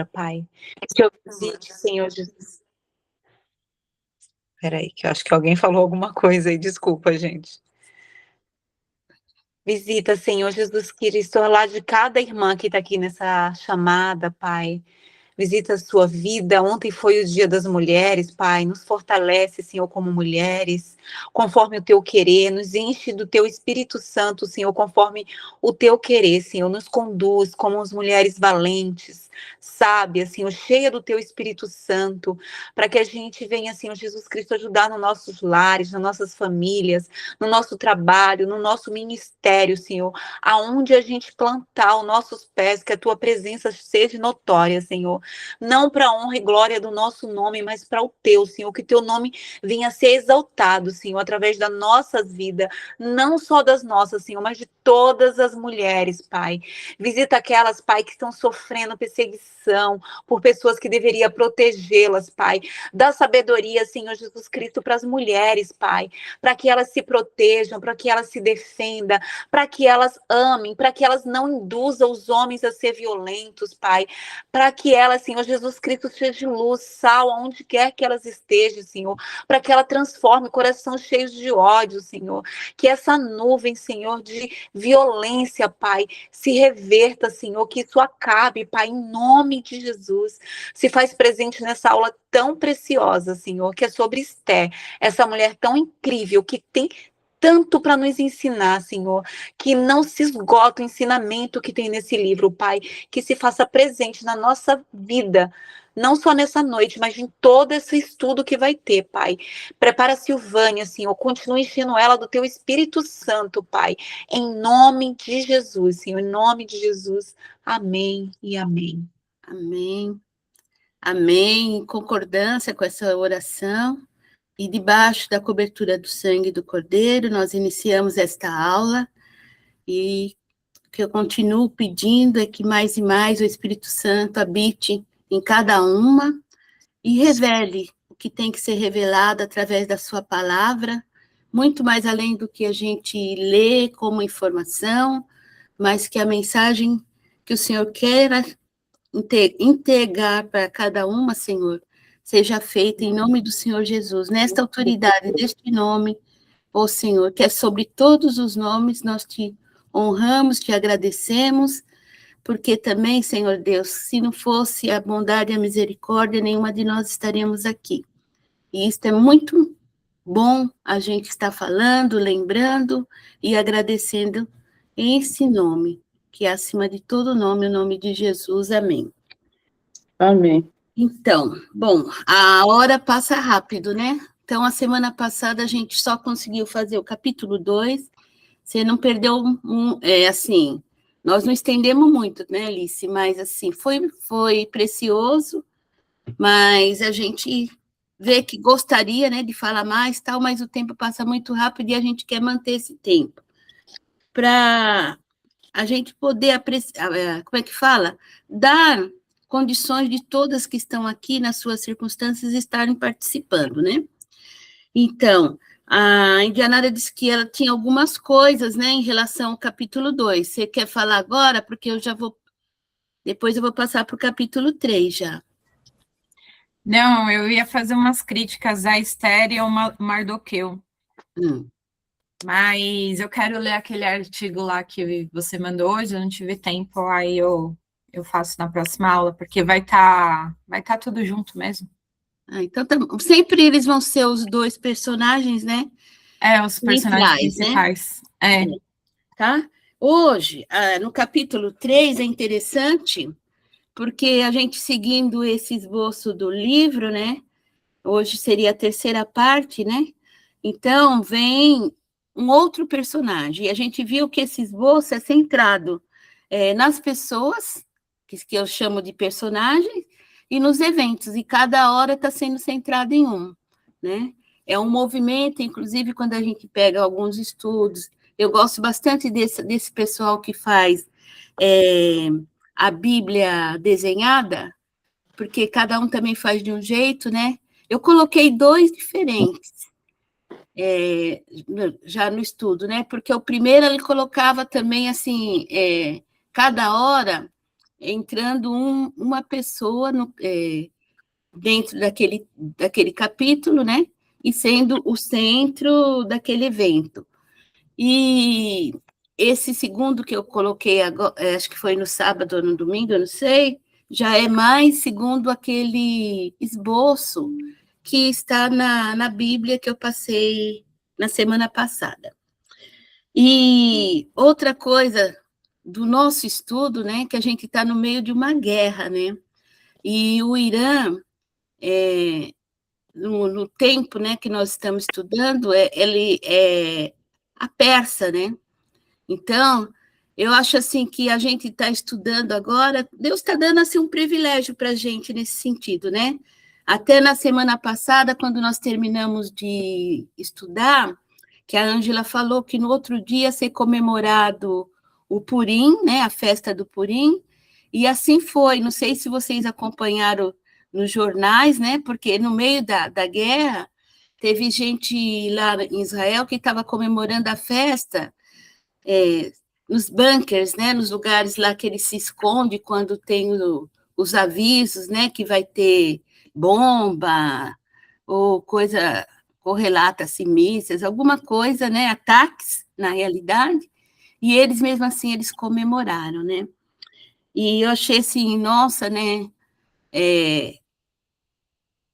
Pai. Que eu visite, Senhor Jesus. Peraí, que eu acho que alguém falou alguma coisa aí, desculpa, gente. Visita, Senhor Jesus Cristo, ao lado de cada irmã que está aqui nessa chamada, Pai. Visita a sua vida. Ontem foi o Dia das Mulheres, Pai. Nos fortalece, Senhor, como mulheres, conforme o teu querer. Nos enche do teu Espírito Santo, Senhor, conforme o teu querer, Senhor. Nos conduz como as mulheres valentes, sábias, Senhor, cheia do teu Espírito Santo, para que a gente venha, Senhor Jesus Cristo, ajudar nos nossos lares, nas nossas famílias, no nosso trabalho, no nosso ministério, Senhor. Aonde a gente plantar os nossos pés, que a tua presença seja notória, Senhor. Não para a honra e glória do nosso nome, mas para o teu, Senhor, que teu nome venha a ser exaltado, Senhor, através da nossa vida, não só das nossas, Senhor, mas de todas as mulheres, Pai. Visita aquelas, Pai, que estão sofrendo perseguição por pessoas que deveriam protegê-las, Pai. Dá sabedoria, Senhor Jesus Cristo, para as mulheres, Pai, para que elas se protejam, para que elas se defendam, para que elas amem, para que elas não induzam os homens a ser violentos, Pai, para que elas, Senhor Jesus Cristo, seja luz, sal, aonde quer que elas estejam, Senhor, para que ela transforme corações cheios de ódio, Senhor, que essa nuvem, Senhor, de violência, Pai, se reverta, Senhor, que isso acabe, Pai, em nome de Jesus. Se faz presente nessa aula tão preciosa, Senhor, que é sobre Esté, essa mulher tão incrível, que tem tanto para nos ensinar, Senhor, que não se esgota o ensinamento que tem nesse livro, Pai, que se faça presente na nossa vida, não só nessa noite, mas em todo esse estudo que vai ter, Pai. Prepara a Silvânia, Senhor, continua enchendo ela do teu Espírito Santo, Pai, em nome de Jesus, Senhor, em nome de Jesus, amém e amém. Amém, amém, em concordância com essa oração, e debaixo da cobertura do sangue do Cordeiro, nós iniciamos esta aula, e o que eu continuo pedindo é que mais e mais o Espírito Santo habite em cada uma e revele o que tem que ser revelado através da sua palavra, muito mais além do que a gente lê como informação, mas que a mensagem que o Senhor queira entregar para cada uma, Senhor, seja feita em nome do Senhor Jesus, nesta autoridade, deste nome, ó Senhor, que é sobre todos os nomes, nós te honramos, te agradecemos, porque também, Senhor Deus, se não fosse a bondade e a misericórdia, nenhuma de nós estaríamos aqui. E isso é muito bom a gente estar falando, lembrando e agradecendo em esse nome, que é acima de todo nome, o nome de Jesus. Amém. Amém. Então, bom, a hora passa rápido, né? Então, a semana passada a gente só conseguiu fazer o capítulo 2. Você não perdeu assim, nós não estendemos muito, né, Alice? Mas, assim, foi precioso, mas a gente vê que gostaria, né, de falar mais, tal, mas o tempo passa muito rápido e a gente quer manter esse tempo. Para a gente poder apreciar, como é que fala? Dar condições de todas que estão aqui, nas suas circunstâncias, estarem participando, né? Então, a Indianara disse que ela tinha algumas coisas, né, em relação ao capítulo 2. Você quer falar agora? Porque eu já vou... Depois eu vou passar para o capítulo 3 já. Não, eu ia fazer umas críticas a Esther e ao Mardoqueu. Mas eu quero ler aquele artigo lá que você mandou hoje, eu não tive tempo, aí eu faço na próxima aula, porque vai tá tudo junto mesmo. Então, sempre eles vão ser os dois personagens, né? Os personagens principais. Né? Tá? Hoje, no capítulo 3, é interessante, porque a gente seguindo esse esboço do livro, né? Hoje seria a terceira parte, né? Então, vem um outro personagem, e a gente viu que esse esboço é centrado nas pessoas, que eu chamo de personagens, e nos eventos, e cada hora está sendo centrado em um, né? É um movimento, inclusive, quando a gente pega alguns estudos, eu gosto bastante desse pessoal que faz a Bíblia desenhada, porque cada um também faz de um jeito, né? Eu coloquei 2 diferentes, já no estudo, né? Porque o primeiro ele colocava também, assim, cada hora entrando uma pessoa dentro daquele capítulo, né? E sendo o centro daquele evento. E esse segundo que eu coloquei agora, acho que foi no sábado ou no domingo, eu não sei, já é mais segundo aquele esboço que está na Bíblia que eu passei na semana passada. E outra coisa do nosso estudo, né, que a gente está no meio de uma guerra, né? E o Irã, no tempo, né, que nós estamos estudando, ele é a Pérsia, né? Então, eu acho assim que a gente está estudando agora, Deus está dando assim um privilégio para a gente nesse sentido, né? Até na semana passada, quando nós terminamos de estudar, que a Ângela falou que no outro dia ia ser comemorado o Purim, né? A festa do Purim, e assim foi. Não sei se vocês acompanharam nos jornais, né? Porque no meio da guerra, teve gente lá em Israel que estava comemorando a festa, nos bunkers, né, nos lugares lá que ele se esconde quando tem os avisos, né, que vai ter bomba ou coisa correlata a mísseis, alguma coisa, né, ataques na realidade, e eles mesmo assim eles comemoraram, né? E eu achei assim, nossa, né,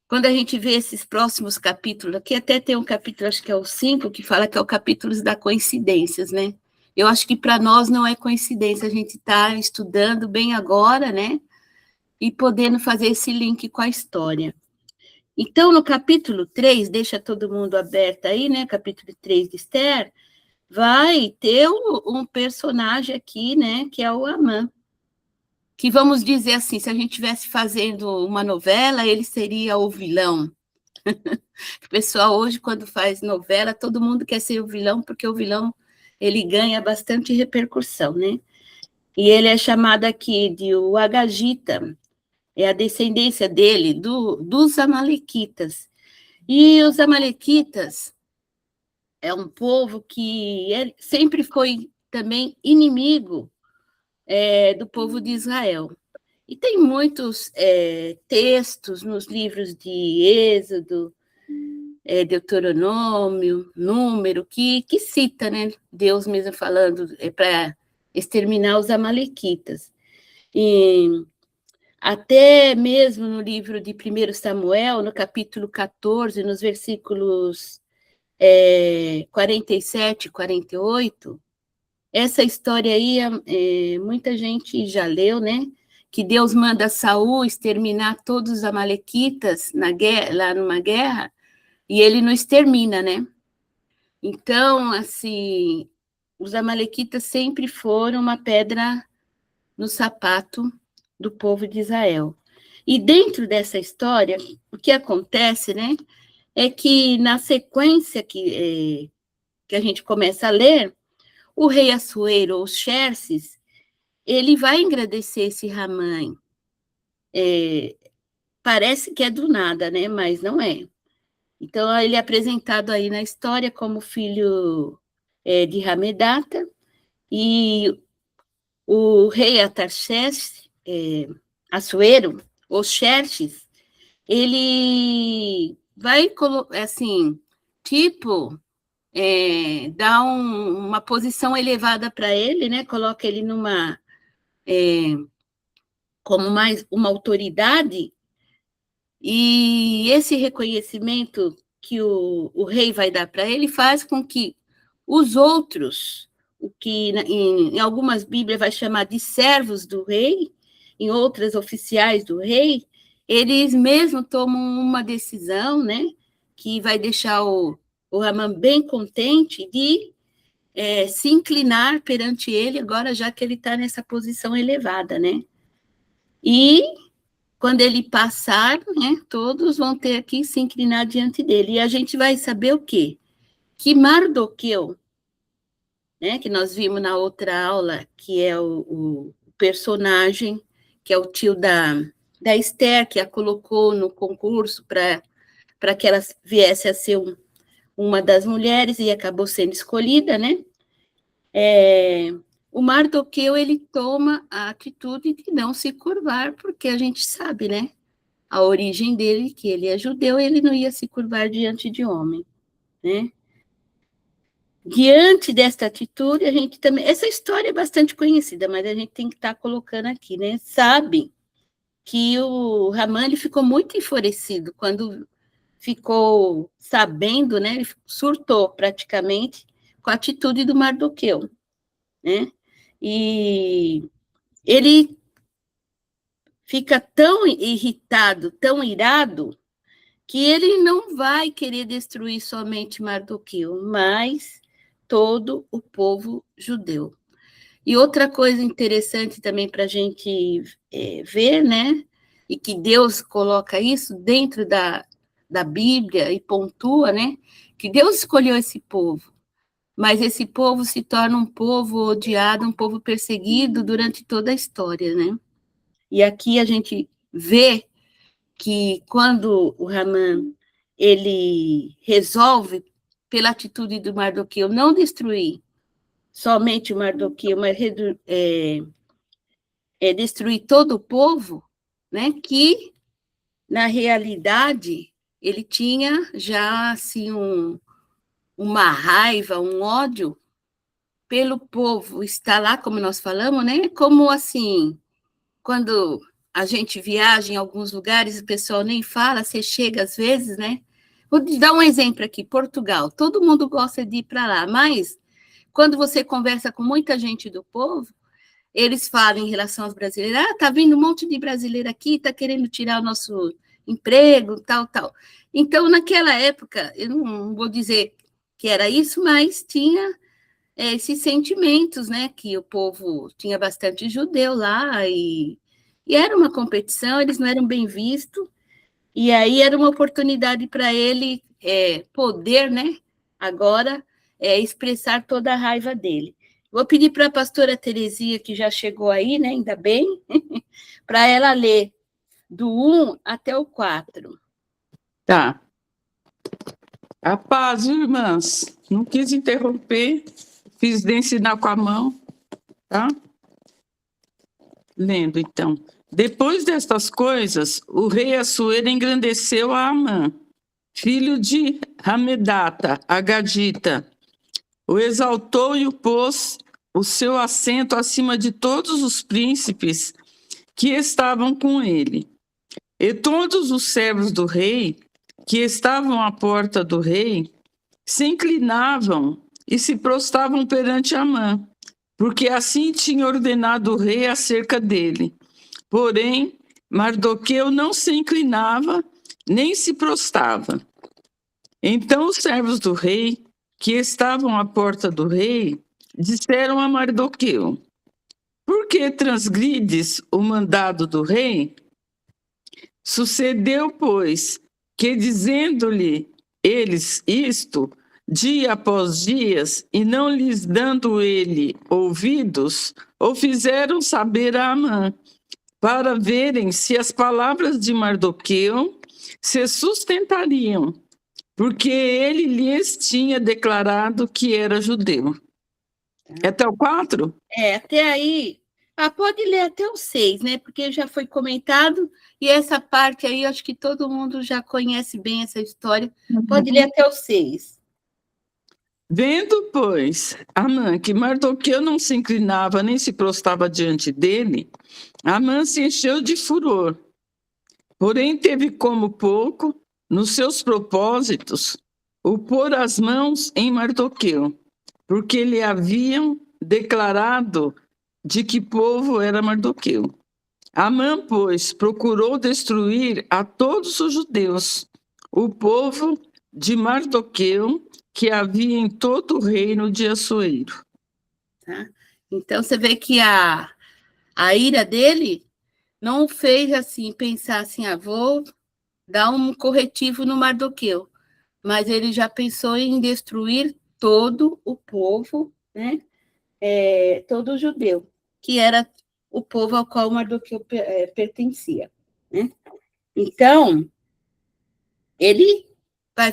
quando a gente vê esses próximos capítulos, aqui até tem um capítulo, acho que é o 5, que fala que é o capítulo das coincidências, né? Eu acho que para nós não é coincidência a gente estar estudando bem agora, né? E podendo fazer esse link com a história. Então, no capítulo 3, deixa todo mundo aberto aí, né? Capítulo 3 de Esther, vai ter um personagem aqui, né? Que é o Amã. Que vamos dizer assim, se a gente estivesse fazendo uma novela, ele seria o vilão. O pessoal hoje, quando faz novela, todo mundo quer ser o vilão, porque o vilão ele ganha bastante repercussão, né? E ele é chamado aqui de o Agagita, é a descendência dele, dos Amalequitas. E os Amalequitas é um povo que sempre foi também inimigo do povo de Israel. E tem muitos textos nos livros de Êxodo, Deuteronômio, Número, que cita, né, Deus mesmo falando para exterminar os amalequitas. E até mesmo no livro de 1 Samuel, no capítulo 14, nos versículos 47 e 48, essa história aí, muita gente já leu, né? Que Deus manda Saul exterminar todos os amalequitas lá numa guerra, e ele não extermina, né? Então, assim, os amalequitas sempre foram uma pedra no sapato do povo de Israel. E dentro dessa história, o que acontece, né, é que na sequência que a gente começa a ler, o rei Assuero, ou Xerxes, ele vai engrandecer esse Ramã. Parece que é do nada, né, mas não é. Então, ele é apresentado aí na história como filho de Hamedata, e o rei Atarxerxes, Assuero, ou Xerxes, ele vai, assim, tipo, dá uma posição elevada para ele, né? Coloca ele como mais uma autoridade, e esse reconhecimento que o rei vai dar para ele faz com que os outros, o que em algumas Bíblias vai chamar de servos do rei, em outras oficiais do rei, eles mesmo tomam uma decisão, né, que vai deixar o Ramã bem contente de se inclinar perante ele, agora já que ele está nessa posição elevada, né? E quando ele passar, né, todos vão ter que se inclinar diante dele. E a gente vai saber o quê? Que Mardoqueu, né, que nós vimos na outra aula, que é o personagem, que é o tio da Esther, que a colocou no concurso para que ela viesse a ser uma das mulheres, e acabou sendo escolhida, né? o Mardoqueu, ele toma a atitude de não se curvar, porque a gente sabe, né? A origem dele, que ele é judeu, ele não ia se curvar diante de homem, né? Diante desta atitude, a gente também... Essa história é bastante conhecida, mas a gente tem que estar colocando aqui, né? Sabe que o Haman, ele ficou muito enfurecido quando ficou sabendo, né? Ele surtou praticamente com a atitude do Mardoqueu, né? E ele fica tão irritado, tão irado, que ele não vai querer destruir somente Mardoqueu, mas todo o povo judeu. E outra coisa interessante também para a gente ver, né? E que Deus coloca isso dentro da Bíblia e pontua, né? Que Deus escolheu esse povo, mas esse povo se torna um povo odiado, um povo perseguido durante toda a história, né? E aqui a gente vê que quando o Haman, ele resolve, pela atitude do Mardoqueu, não destruir somente o Mardoqueu, mas destruir todo o povo, né, que, na realidade, ele tinha já, assim, uma raiva, um ódio pelo povo estar lá, como nós falamos, né, como, assim, quando a gente viaja em alguns lugares, o pessoal nem fala, você chega às vezes, né? Vou dar um exemplo aqui, Portugal. Todo mundo gosta de ir para lá, mas quando você conversa com muita gente do povo, eles falam em relação aos brasileiros, tá vindo um monte de brasileiro aqui, tá querendo tirar o nosso emprego, tal, tal. Então, naquela época, eu não vou dizer que era isso, mas tinha esses sentimentos, né, que o povo tinha bastante judeu lá, e era uma competição, eles não eram bem vistos, e aí era uma oportunidade para ele poder, né, agora, expressar toda a raiva dele. Vou pedir para a pastora Terezinha, que já chegou aí, né, ainda bem, para ela ler do 1 até o 4. Tá. A paz, irmãs. Não quis interromper, fiz de ensinar com a mão, tá? Lendo, então. Depois destas coisas, o rei Assuero engrandeceu a Amã, filho de Hamedata, Agadita. O exaltou e o pôs o seu assento acima de todos os príncipes que estavam com ele. E todos os servos do rei, que estavam à porta do rei, se inclinavam e se prostravam perante Amã, porque assim tinha ordenado o rei acerca dele. Porém, Mardoqueu não se inclinava, nem se prostrava. Então os servos do rei, que estavam à porta do rei, disseram a Mardoqueu: por que transgrides o mandado do rei? Sucedeu, pois, que dizendo-lhe eles isto, dia após dias, e não lhes dando ele ouvidos, o fizeram saber a Amã, para verem se as palavras de Mardoqueu se sustentariam, porque ele lhes tinha declarado que era judeu. Até o 4? Até aí. Pode ler até o 6, né? Porque já foi comentado, e essa parte aí, acho que todo mundo já conhece bem essa história. Pode ler até o 6. Vendo, pois, Amã que Mardoqueu não se inclinava nem se prostrava diante dele, Amã se encheu de furor. Porém, teve como pouco, nos seus propósitos, o pôr as mãos em Mardoqueu, porque lhe haviam declarado de que povo era Mardoqueu. Amã, pois, procurou destruir a todos os judeus, o povo de Mardoqueu, que havia em todo o reino de Assuero. Tá? Então, você vê que a ira dele não fez assim, pensar assim, vou dar um corretivo no Mardoqueu, mas ele já pensou em destruir todo o povo, né? Todo o judeu, que era o povo ao qual Mardoqueu pertencia, né? Então, ele vai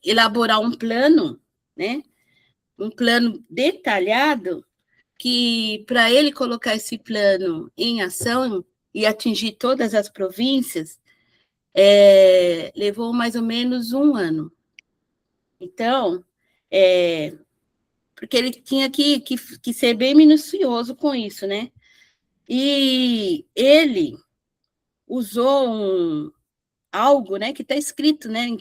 elaborar um plano, né? Um plano detalhado, que para ele colocar esse plano em ação e atingir todas as províncias, levou mais ou menos 1 ano. Então, porque ele tinha que ser bem minucioso com isso, né? E ele usou algo, né, que está escrito, né, em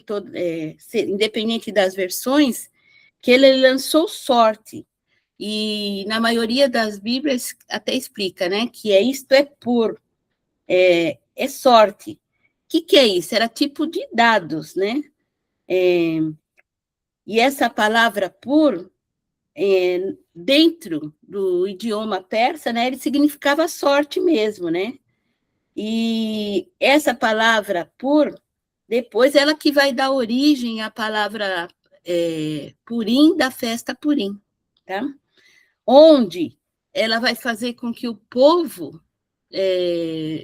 independente das versões, que ele lançou sorte. E na maioria das Bíblias até explica, né, que isto é sorte. O que é isso? Era tipo de dados, né? E essa palavra por, dentro do idioma persa, né, ele significava sorte mesmo, né? E essa palavra por, depois ela que vai dar origem à palavra Purim, da festa Purim, tá? Onde ela vai fazer com que o povo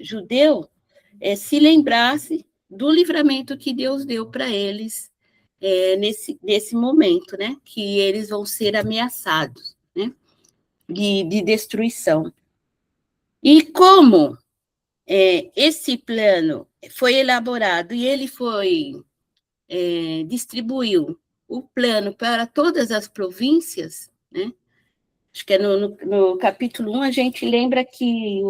judeu se lembrasse do livramento que Deus deu para eles nesse momento, né? Que eles vão ser ameaçados, né? De destruição. E como esse plano foi elaborado e ele distribuiu o plano para todas as províncias, né? Acho que no capítulo 1 a gente lembra que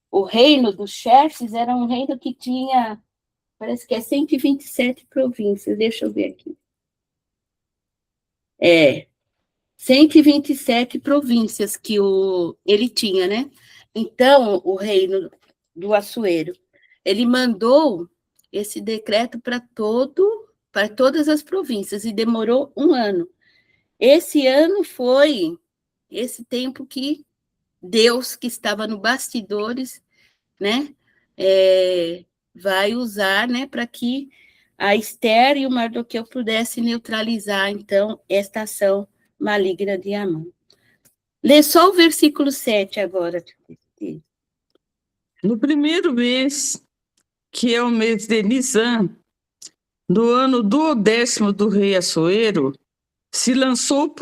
o reino dos Xerxes era um reino que tinha, parece que 127 províncias, deixa eu ver aqui. 127 províncias que ele tinha, né? Então, o reino do Assuero, ele mandou esse decreto para todas as províncias, e demorou 1 ano. Esse ano foi esse tempo que Deus, que estava no bastidores, né, vai usar, né, para que a Esther e o Mardoqueu pudessem neutralizar, então, esta ação maligna de Amã. Lê só o versículo 7 agora. No primeiro mês, que é o mês de Nisan, no ano do 10º do rei Assuero, se lançou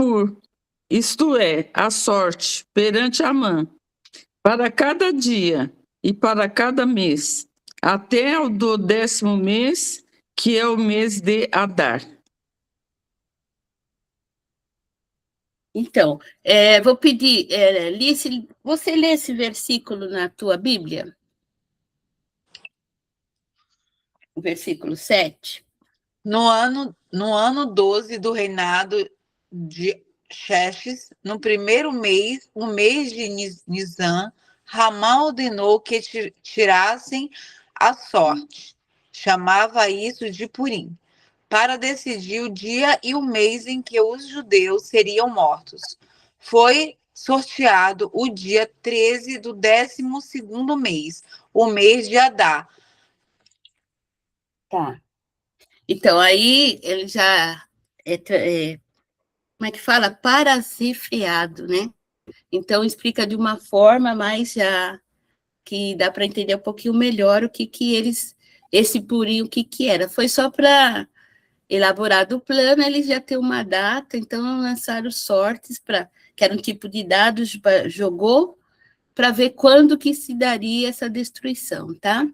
isto é, a sorte, perante Amã, para cada dia e para cada mês, até o do 10º mês, que é o mês de Adar. Então, vou pedir, Lice, você lê esse versículo na tua Bíblia? O versículo 7. No ano 12 do reinado de Xerxes, no primeiro mês, o mês de Nisan, Ramá ordenou que tirassem a sorte. Chamava isso de Purim, para decidir o dia e o mês em que os judeus seriam mortos. Foi sorteado o dia 13 do 12º mês, o mês de Adar. Tá. Então, aí ele já como é que fala? Paracifreado, né? Então, explica de uma forma mais já que dá para entender um pouquinho melhor o que esse Purim, o que era. Foi só para elaborar o plano, eles já têm uma data, então lançaram sortes, que era um tipo de dados, jogou, para ver quando que se daria essa destruição, tá?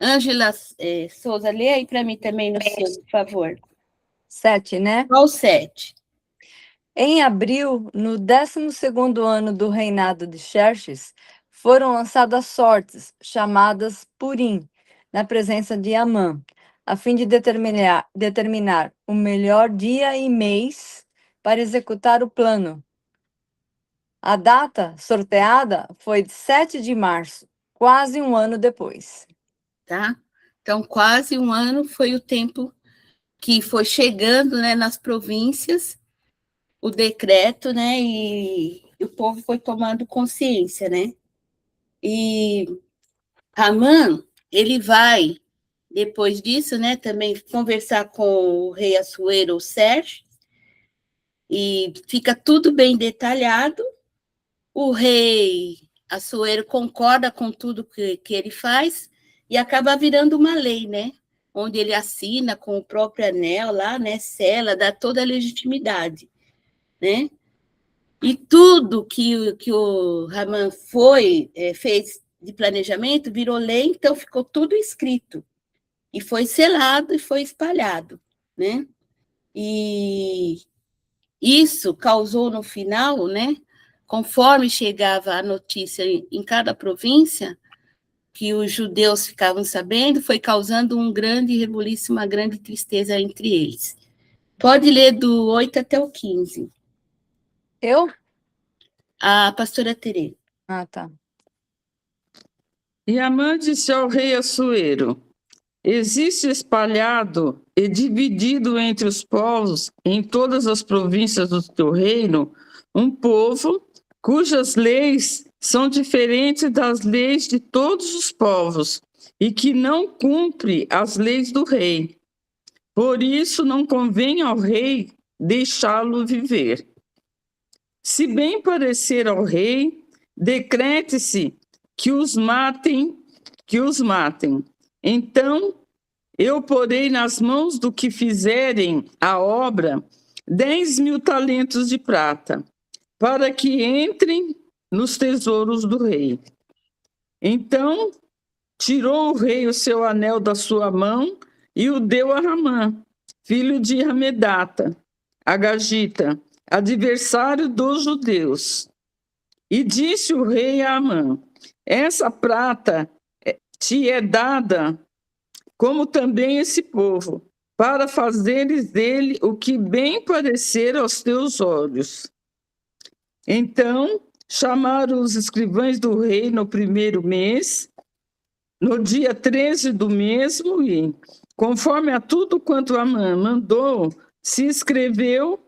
Ângela Souza, lê aí para mim também no seu, por favor. 7, né? Qual 7? Em abril, no 12º ano do reinado de Xerxes, foram lançadas sortes, chamadas Purim, na presença de Amã, a fim de determinar o melhor dia e mês para executar o plano. A data sorteada foi 7 de março, quase 1 ano depois. Tá? Então, quase 1 ano foi o tempo que foi chegando, né, nas províncias, o decreto, né, e o povo foi tomando consciência, né? E Amã, ele vai, depois disso, né, também conversar com o rei Assuero, o Xerxes, e fica tudo bem detalhado. O rei Assuero concorda com tudo que ele faz e acaba virando uma lei, né? Onde ele assina com o próprio anel lá, né? Sela, dá toda a legitimidade, né? E tudo que o Haman fez de planejamento virou lei, então ficou tudo escrito. E foi selado e foi espalhado, né? E isso causou no final, né? Conforme chegava a notícia em cada província, que os judeus ficavam sabendo, foi causando um grande rebuliço, uma grande tristeza entre eles. Pode ler do 8 até o 15. Eu? A pastora Tereza. Ah, tá. E Amã disse ao rei Assuero: existe espalhado e dividido entre os povos, em todas as províncias do teu reino, um povo cujas leis são diferentes das leis de todos os povos e que não cumpre as leis do rei. Por isso não convém ao rei deixá-lo viver. Se bem parecer ao rei, decrete-se que os matem. Então eu porei nas mãos do que fizerem a obra 10.000 talentos de prata, para que entrem nos tesouros do rei. Então tirou o rei o seu anel da sua mão e o deu a Ramã, filho de Hamedata, agagita, adversário dos judeus. E disse o rei a Amã: essa prata te é dada, como também esse povo, para fazeres dele o que bem parecer aos teus olhos. Então chamaram os escrivães do rei no primeiro mês, no dia 13 do mesmo, e, conforme a tudo quanto Amã mandou, se escreveu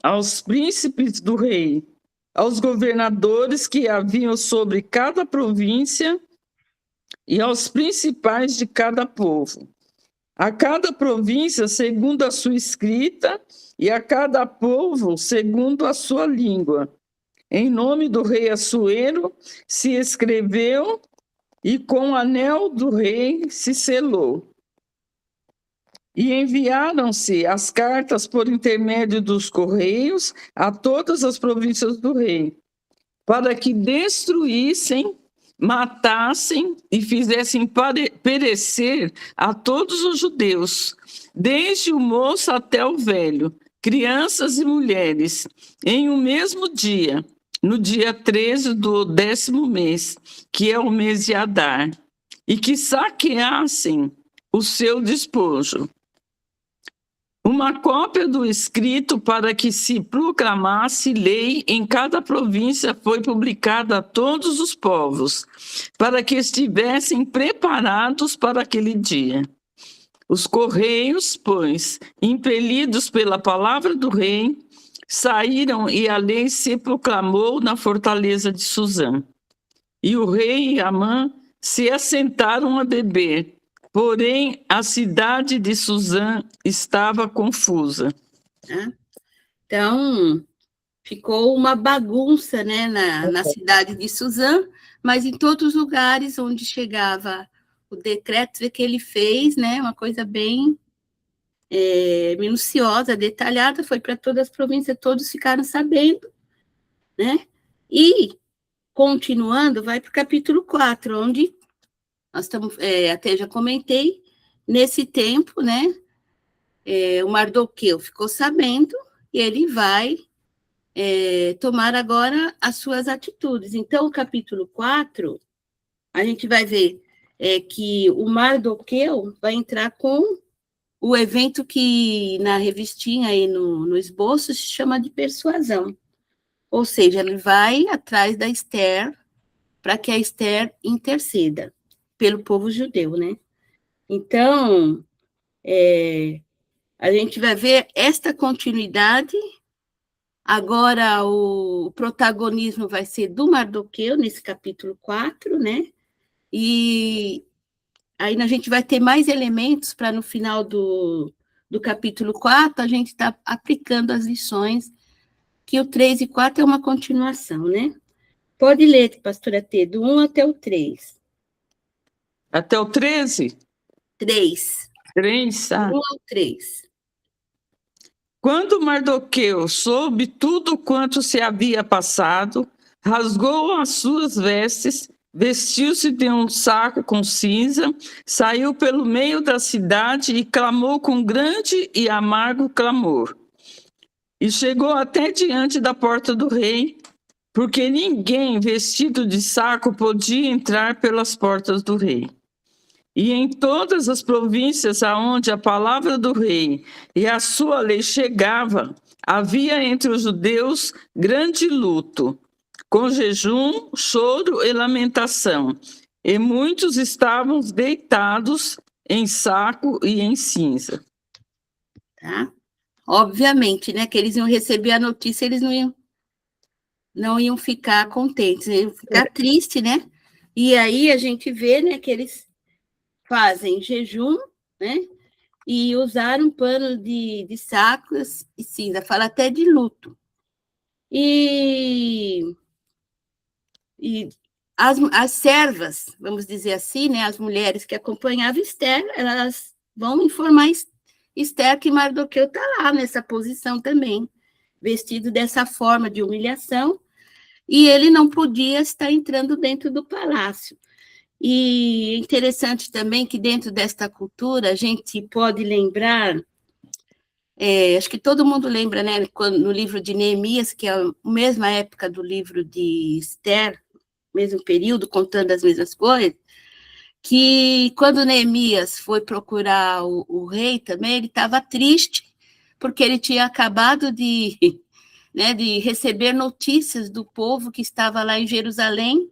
aos príncipes do rei, aos governadores que haviam sobre cada província e aos principais de cada povo. A cada província segundo a sua escrita e a cada povo segundo a sua língua. Em nome do rei Assuero se escreveu e com o anel do rei se selou. E enviaram-se as cartas por intermédio dos correios a todas as províncias do rei, para que destruíssem, matassem e fizessem perecer a todos os judeus, desde o moço até o velho, crianças e mulheres, em um mesmo dia, no dia 13 do 10º mês, que é o mês de Adar, e que saqueassem o seu despojo. Uma cópia do escrito para que se proclamasse lei em cada província foi publicada a todos os povos, para que estivessem preparados para aquele dia. Os correios, pois, impelidos pela palavra do rei, saíram e a lei se proclamou na fortaleza de Suzã. E o rei e Amã se assentaram a beber. Porém, a cidade de Suzã estava confusa. Então, ficou uma bagunça, né, na cidade de Suzã, mas em todos os lugares onde chegava o decreto que ele fez, né, uma coisa bem minuciosa, detalhada, foi para todas as províncias, todos ficaram sabendo, né? E, continuando, vai para o capítulo 4, onde nós estamos, até já comentei, nesse tempo, né, o Mardoqueu ficou sabendo e ele vai tomar agora as suas atitudes. Então, o capítulo 4, a gente vai ver que o Mardoqueu vai entrar com o evento que na revistinha aí no esboço se chama de persuasão. Ou seja, ele vai atrás da Esther para que a Esther interceda pelo povo judeu, né? Então, a gente vai ver esta continuidade. Agora, o protagonismo vai ser do Mardoqueu, nesse capítulo 4, né? E aí a gente vai ter mais elementos para, no final do capítulo 4, a gente estar aplicando as lições, que o 3 e 4 é uma continuação, né? Pode ler, pastora T, do 1 até o 3. Até o 13? 3. 3, 1 ao 3. Quando Mardoqueu soube tudo quanto se havia passado, rasgou as suas vestes, vestiu-se de um saco com cinza, saiu pelo meio da cidade e clamou com grande e amargo clamor. E chegou até diante da porta do rei, porque ninguém vestido de saco podia entrar pelas portas do rei. E em todas as províncias aonde a palavra do rei e a sua lei chegava, havia entre os judeus grande luto, com jejum, choro e lamentação, e muitos estavam deitados em saco e em cinza. Tá? Obviamente, né, que eles iam receber a notícia, eles não iam ficar contentes, iam ficar tristes, né? E aí a gente vê, né, que eles fazem jejum, né? E usaram pano de sacos e cinza, fala até de luto. E as servas, vamos dizer assim, né? As mulheres que acompanhavam Esther, elas vão informar Esther que Mardoqueu está lá nessa posição também, vestido dessa forma de humilhação, e ele não podia estar entrando dentro do palácio. E é interessante também que dentro desta cultura a gente pode lembrar, acho que todo mundo lembra, né, no livro de Neemias, que é a mesma época do livro de Esther, mesmo período, contando as mesmas coisas, que quando Neemias foi procurar o rei também, ele estava triste, porque ele tinha acabado de receber notícias do povo que estava lá em Jerusalém,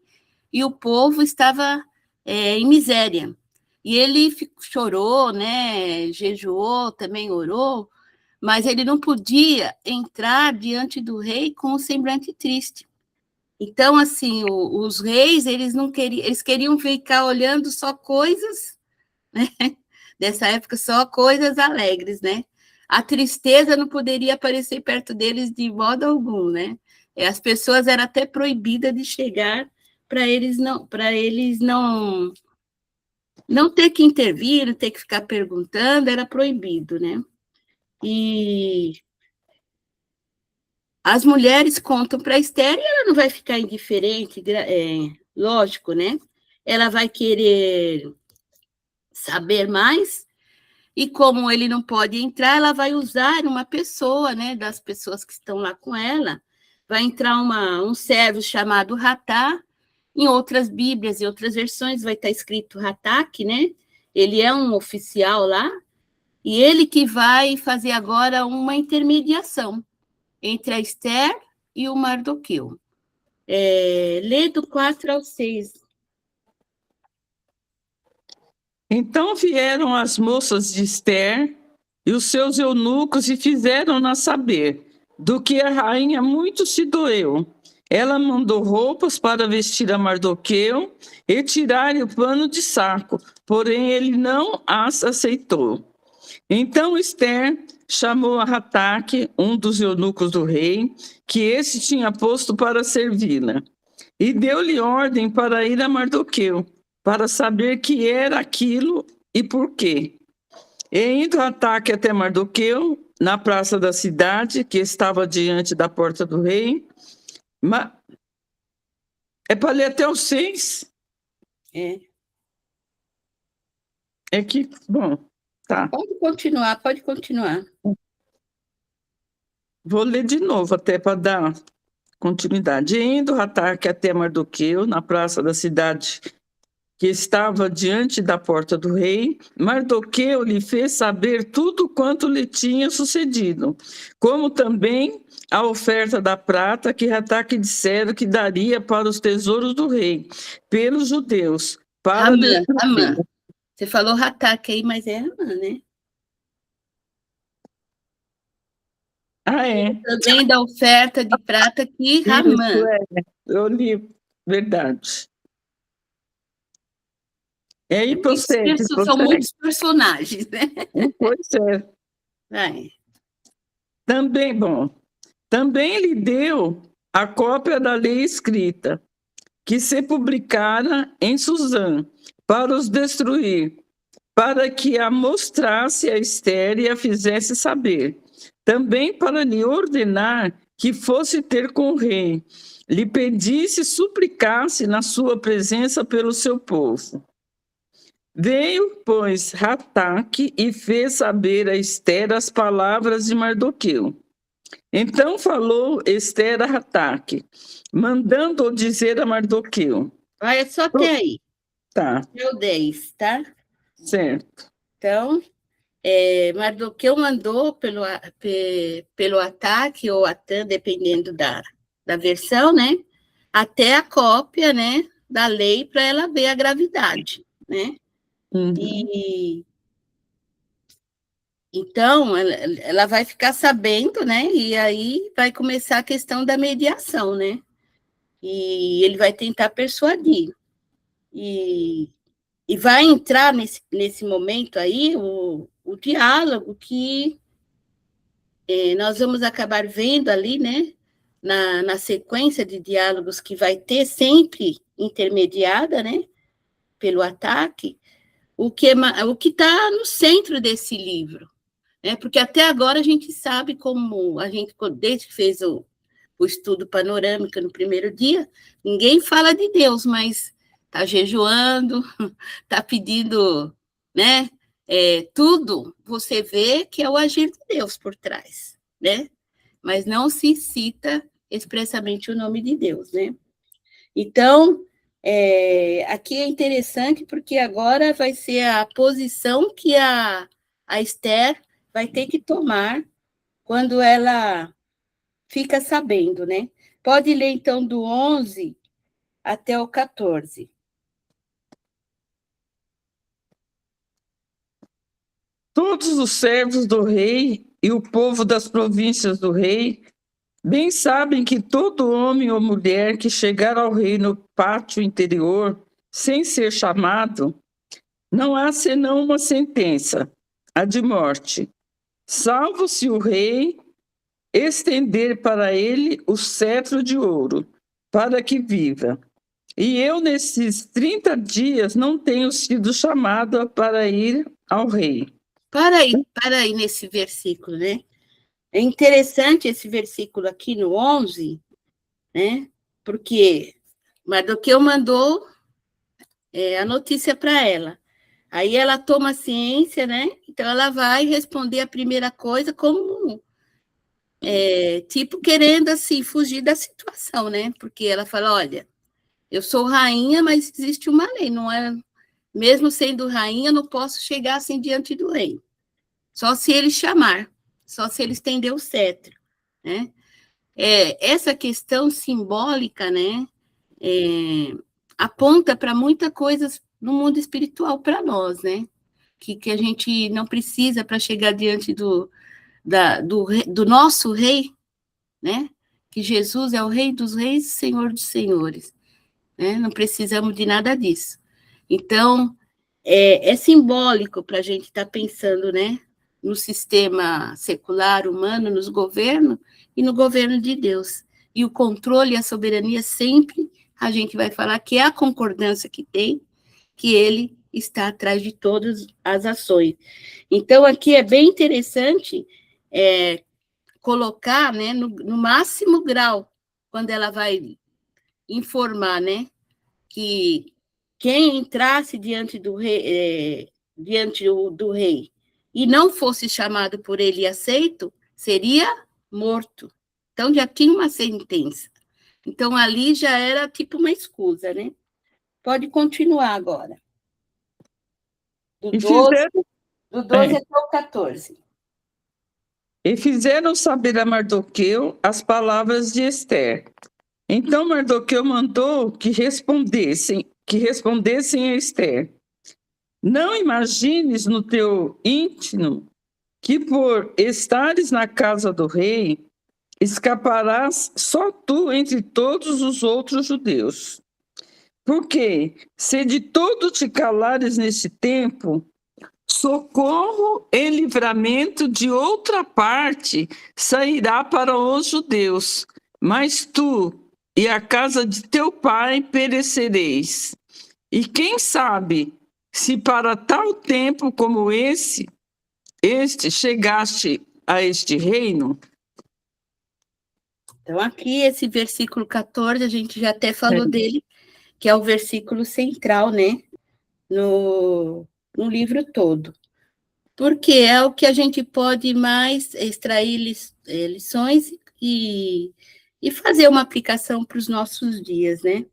e o povo estava em miséria. E ele chorou, né, jejuou, também orou, mas ele não podia entrar diante do rei com um semblante triste. Então, assim, os reis, eles não queriam, eles queriam ficar olhando só coisas, né, dessa época, só coisas alegres, né? A tristeza não poderia aparecer perto deles de modo algum, né? As pessoas eram até proibidas de chegar para eles não ter que intervir, não ter que ficar perguntando, era proibido, né? E as mulheres contam para Esther e ela não vai ficar indiferente, lógico, né? Ela vai querer saber mais, e como ele não pode entrar, ela vai usar uma pessoa, né, das pessoas que estão lá com ela, vai entrar um servo chamado Ratá. Em outras Bíblias e outras versões vai estar escrito Ratak, né? Ele é um oficial lá, e ele que vai fazer agora uma intermediação entre a Esther e o Mardoqueu. Lê do 4 ao 6. Então vieram as moças de Esther e os seus eunucos e fizeram-na saber do que a rainha muito se doeu. Ela mandou roupas para vestir a Mardoqueu e tirar-lhe o pano de saco, porém ele não as aceitou. Então Esther chamou a Rataque, um dos eunucos do rei, que esse tinha posto para servi-la, e deu-lhe ordem para ir a Mardoqueu, para saber que era aquilo e por quê. E indo Rataque até Mardoqueu, na praça da cidade, que estava diante da porta do rei, é para ler até o 6? É que, bom, tá. Pode continuar. Vou ler de novo, até para dar continuidade. E indo Rataque até Mardoqueu, na praça da cidade, que estava diante da porta do rei, Mardoqueu lhe fez saber tudo quanto lhe tinha sucedido, como também a oferta da prata que Rataque dissera que daria para os tesouros do rei, pelos judeus. Para Amã. Você falou Rataque aí, mas é Amã, né? É. Também da oferta de prata que Ramã. Eu li, verdade. E aí, procede. São muitos personagens, né? Pois é. Também lhe deu a cópia da lei escrita, que se publicara em Suzã, para os destruir, para que a mostrasse a Esther e a fizesse saber. também para lhe ordenar que fosse ter com o rei, lhe pedisse e suplicasse na sua presença pelo seu povo. Veio, pois, Rataque e fez saber a Ester as palavras de Mardoqueu. Então falou Ester a Rataque, mandando-o dizer a Mardoqueu. Olha só até aí, Tá, até o 10, tá? certo. Então, Mardoqueu mandou pelo ataque, ou Atã, dependendo da versão, né? Até a cópia, né, da lei para ela ver a gravidade, né? Uhum. E então ela vai ficar sabendo, né? E aí vai começar a questão da mediação, né? E ele vai tentar persuadir. E vai entrar nesse momento aí o diálogo que nós vamos acabar vendo ali, né? Na sequência de diálogos que vai ter, sempre intermediada, né? Pelo ataque, o que está no centro desse livro, né? Porque até agora a gente sabe como a gente, desde que fez o estudo panorâmico no primeiro dia, ninguém fala de Deus, mas está jejuando, está pedindo, né? Tudo você vê que é o agir de Deus por trás, né? Mas não se cita expressamente o nome de Deus, né? Então, aqui é interessante porque agora vai ser a posição que a Ester vai ter que tomar quando ela fica sabendo, né? Pode ler, então, do 11 até o 14. Todos os servos do rei e o povo das províncias do rei bem sabem que todo homem ou mulher que chegar ao rei no pátio interior, sem ser chamado, não há senão uma sentença, a de morte, salvo se o rei estender para ele o cetro de ouro, para que viva. E eu, nesses 30 dias, não tenho sido chamada para ir ao rei. Para aí nesse versículo, né? É interessante esse versículo aqui no 11, né? Porque Mardoqueu mandou a notícia para ela. Aí ela toma ciência, né? Então ela vai responder a primeira coisa como tipo querendo assim fugir da situação, né? Porque ela fala, olha, eu sou rainha, mas existe uma lei, não é? Mesmo sendo rainha, não posso chegar assim diante do rei. Só se ele chamar, só se ele estender o cetro, né? Essa questão simbólica, né? Aponta para muita coisa no mundo espiritual para nós, né? Que a gente não precisa para chegar diante do nosso rei, né? Que Jesus é o rei dos reis e senhor dos senhores, né? Não precisamos de nada disso. Então, é simbólico para a gente estar pensando, né? No sistema secular, humano, nos governos e no governo de Deus. E o controle e a soberania sempre a gente vai falar que é a concordância que tem, que ele está atrás de todas as ações. Então, aqui é bem interessante colocar, né, no máximo grau, quando ela vai informar, né, que quem entrasse diante do rei, e não fosse chamado por ele e aceito, seria morto. Então, já tinha uma sentença. Então, ali já era tipo uma escusa, né? Pode continuar agora. Do 12 até o 14. E fizeram saber a Mardoqueu as palavras de Ester. Então Mardoqueu mandou que respondessem a Ester. Não imagines no teu íntimo que por estares na casa do rei, escaparás só tu entre todos os outros judeus. Porque se de todo te calares neste tempo, socorro e livramento de outra parte sairá para os judeus, mas tu e a casa de teu pai perecereis. E quem sabe se para tal tempo como este chegaste a este reino? Então, aqui, esse versículo 14, a gente já até falou dele, que é o versículo central, né, no livro todo. Porque é o que a gente pode mais extrair lições e fazer uma aplicação para os nossos dias, né?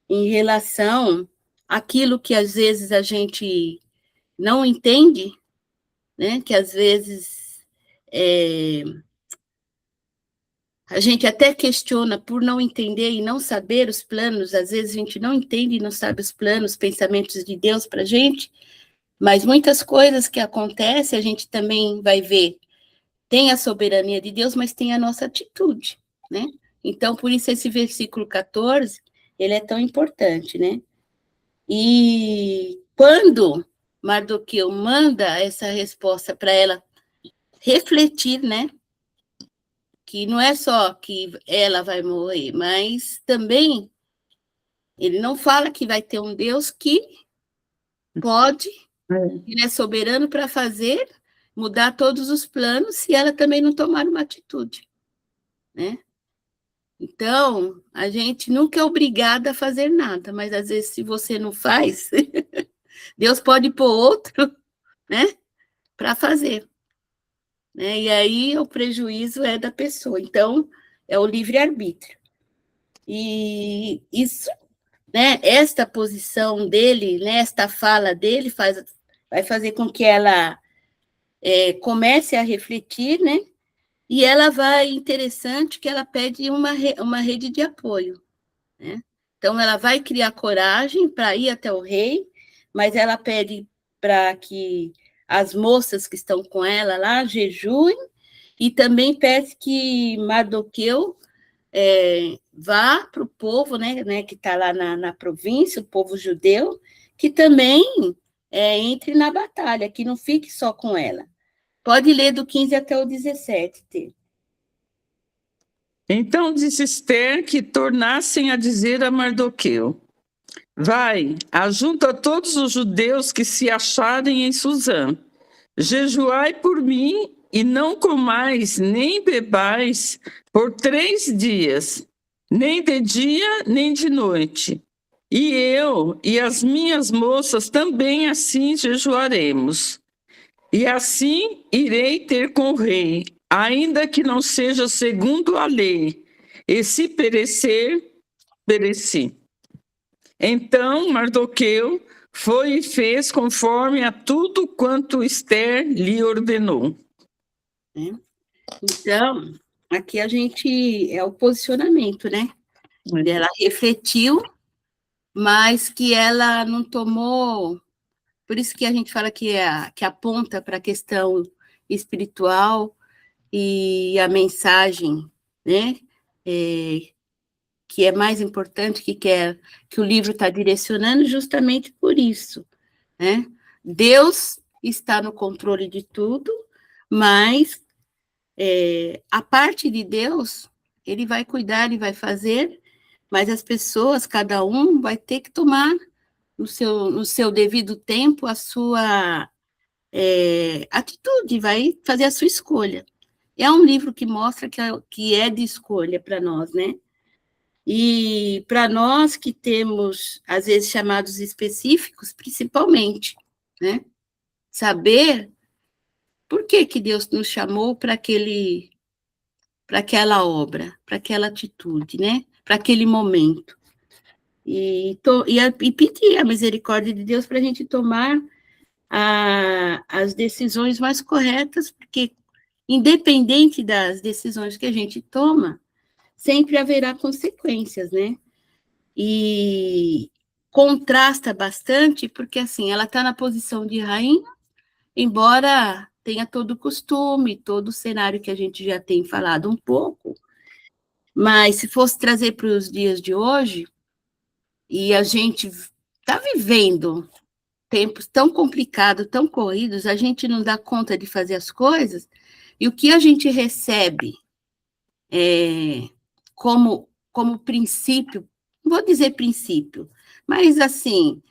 Em relação àquilo que às vezes a gente não entende, né? Que às vezes a gente até questiona por não entender e não saber os planos, às vezes a gente não entende e não sabe os planos, os pensamentos de Deus para a gente, mas muitas coisas que acontecem, a gente também vai ver, tem a soberania de Deus, mas tem a nossa atitude, né? Então, por isso esse versículo 14, ele é tão importante, né? E quando Mardoqueu manda essa resposta para ela refletir, né? Que não é só que ela vai morrer, mas também ele não fala que vai ter um Deus que pode, ele é soberano para fazer, mudar todos os planos, se ela também não tomar uma atitude, né? Então, a gente nunca é obrigada a fazer nada, mas às vezes, se você não faz, Deus pode pôr outro, né, para fazer, né? E aí o prejuízo é da pessoa. Então, é o livre-arbítrio. E isso, né, esta posição dele, né, esta fala dele vai fazer com que ela comece a refletir, né? E ela interessante que ela pede uma rede de apoio, né? Então, ela vai criar coragem para ir até o rei, mas ela pede para que as moças que estão com ela lá jejuem, e também pede que Mardoqueu vá para o povo, né, que está lá na província, o povo judeu, que também entre na batalha, que não fique só com ela. Pode ler do 15 até o 17, Tê. Então disse Ester que tornassem a dizer a Mardoqueu: vai, ajunta todos os judeus que se acharem em Suzã. Jejuai por mim e não comais nem bebais por 3 dias, nem de dia nem de noite. E eu e as minhas moças também assim jejuaremos. E assim irei ter com o rei, ainda que não seja segundo a lei. E se perecer, pereci. Então Mardoqueu foi e fez conforme a tudo quanto Ester lhe ordenou. Então, aqui a gente é o posicionamento, né? Ela refletiu, mas que ela não tomou. Por isso que a gente fala que aponta para a questão espiritual e a mensagem, né? Que é mais importante, que o livro está direcionando justamente por isso, né? Deus está no controle de tudo, mas a parte de Deus, ele vai cuidar, ele vai fazer, mas as pessoas, cada um, vai ter que tomar no seu devido tempo a sua atitude, vai fazer a sua escolha. É um livro que mostra que é de escolha para nós, né? E para nós que temos, às vezes, chamados específicos, principalmente, né? Saber por que Deus nos chamou para aquela obra, para aquela atitude, né? Para aquele momento. E pedir a misericórdia de Deus para a gente tomar as decisões mais corretas, porque, independente das decisões que a gente toma, sempre haverá consequências, né? E contrasta bastante, porque, assim, ela está na posição de rainha, embora tenha todo o costume, todo o cenário que a gente já tem falado um pouco, mas se fosse trazer para os dias de hoje, e a gente está vivendo tempos tão complicados, tão corridos, a gente não dá conta de fazer as coisas, e o que a gente recebe como princípio, não vou dizer princípio, mas assim,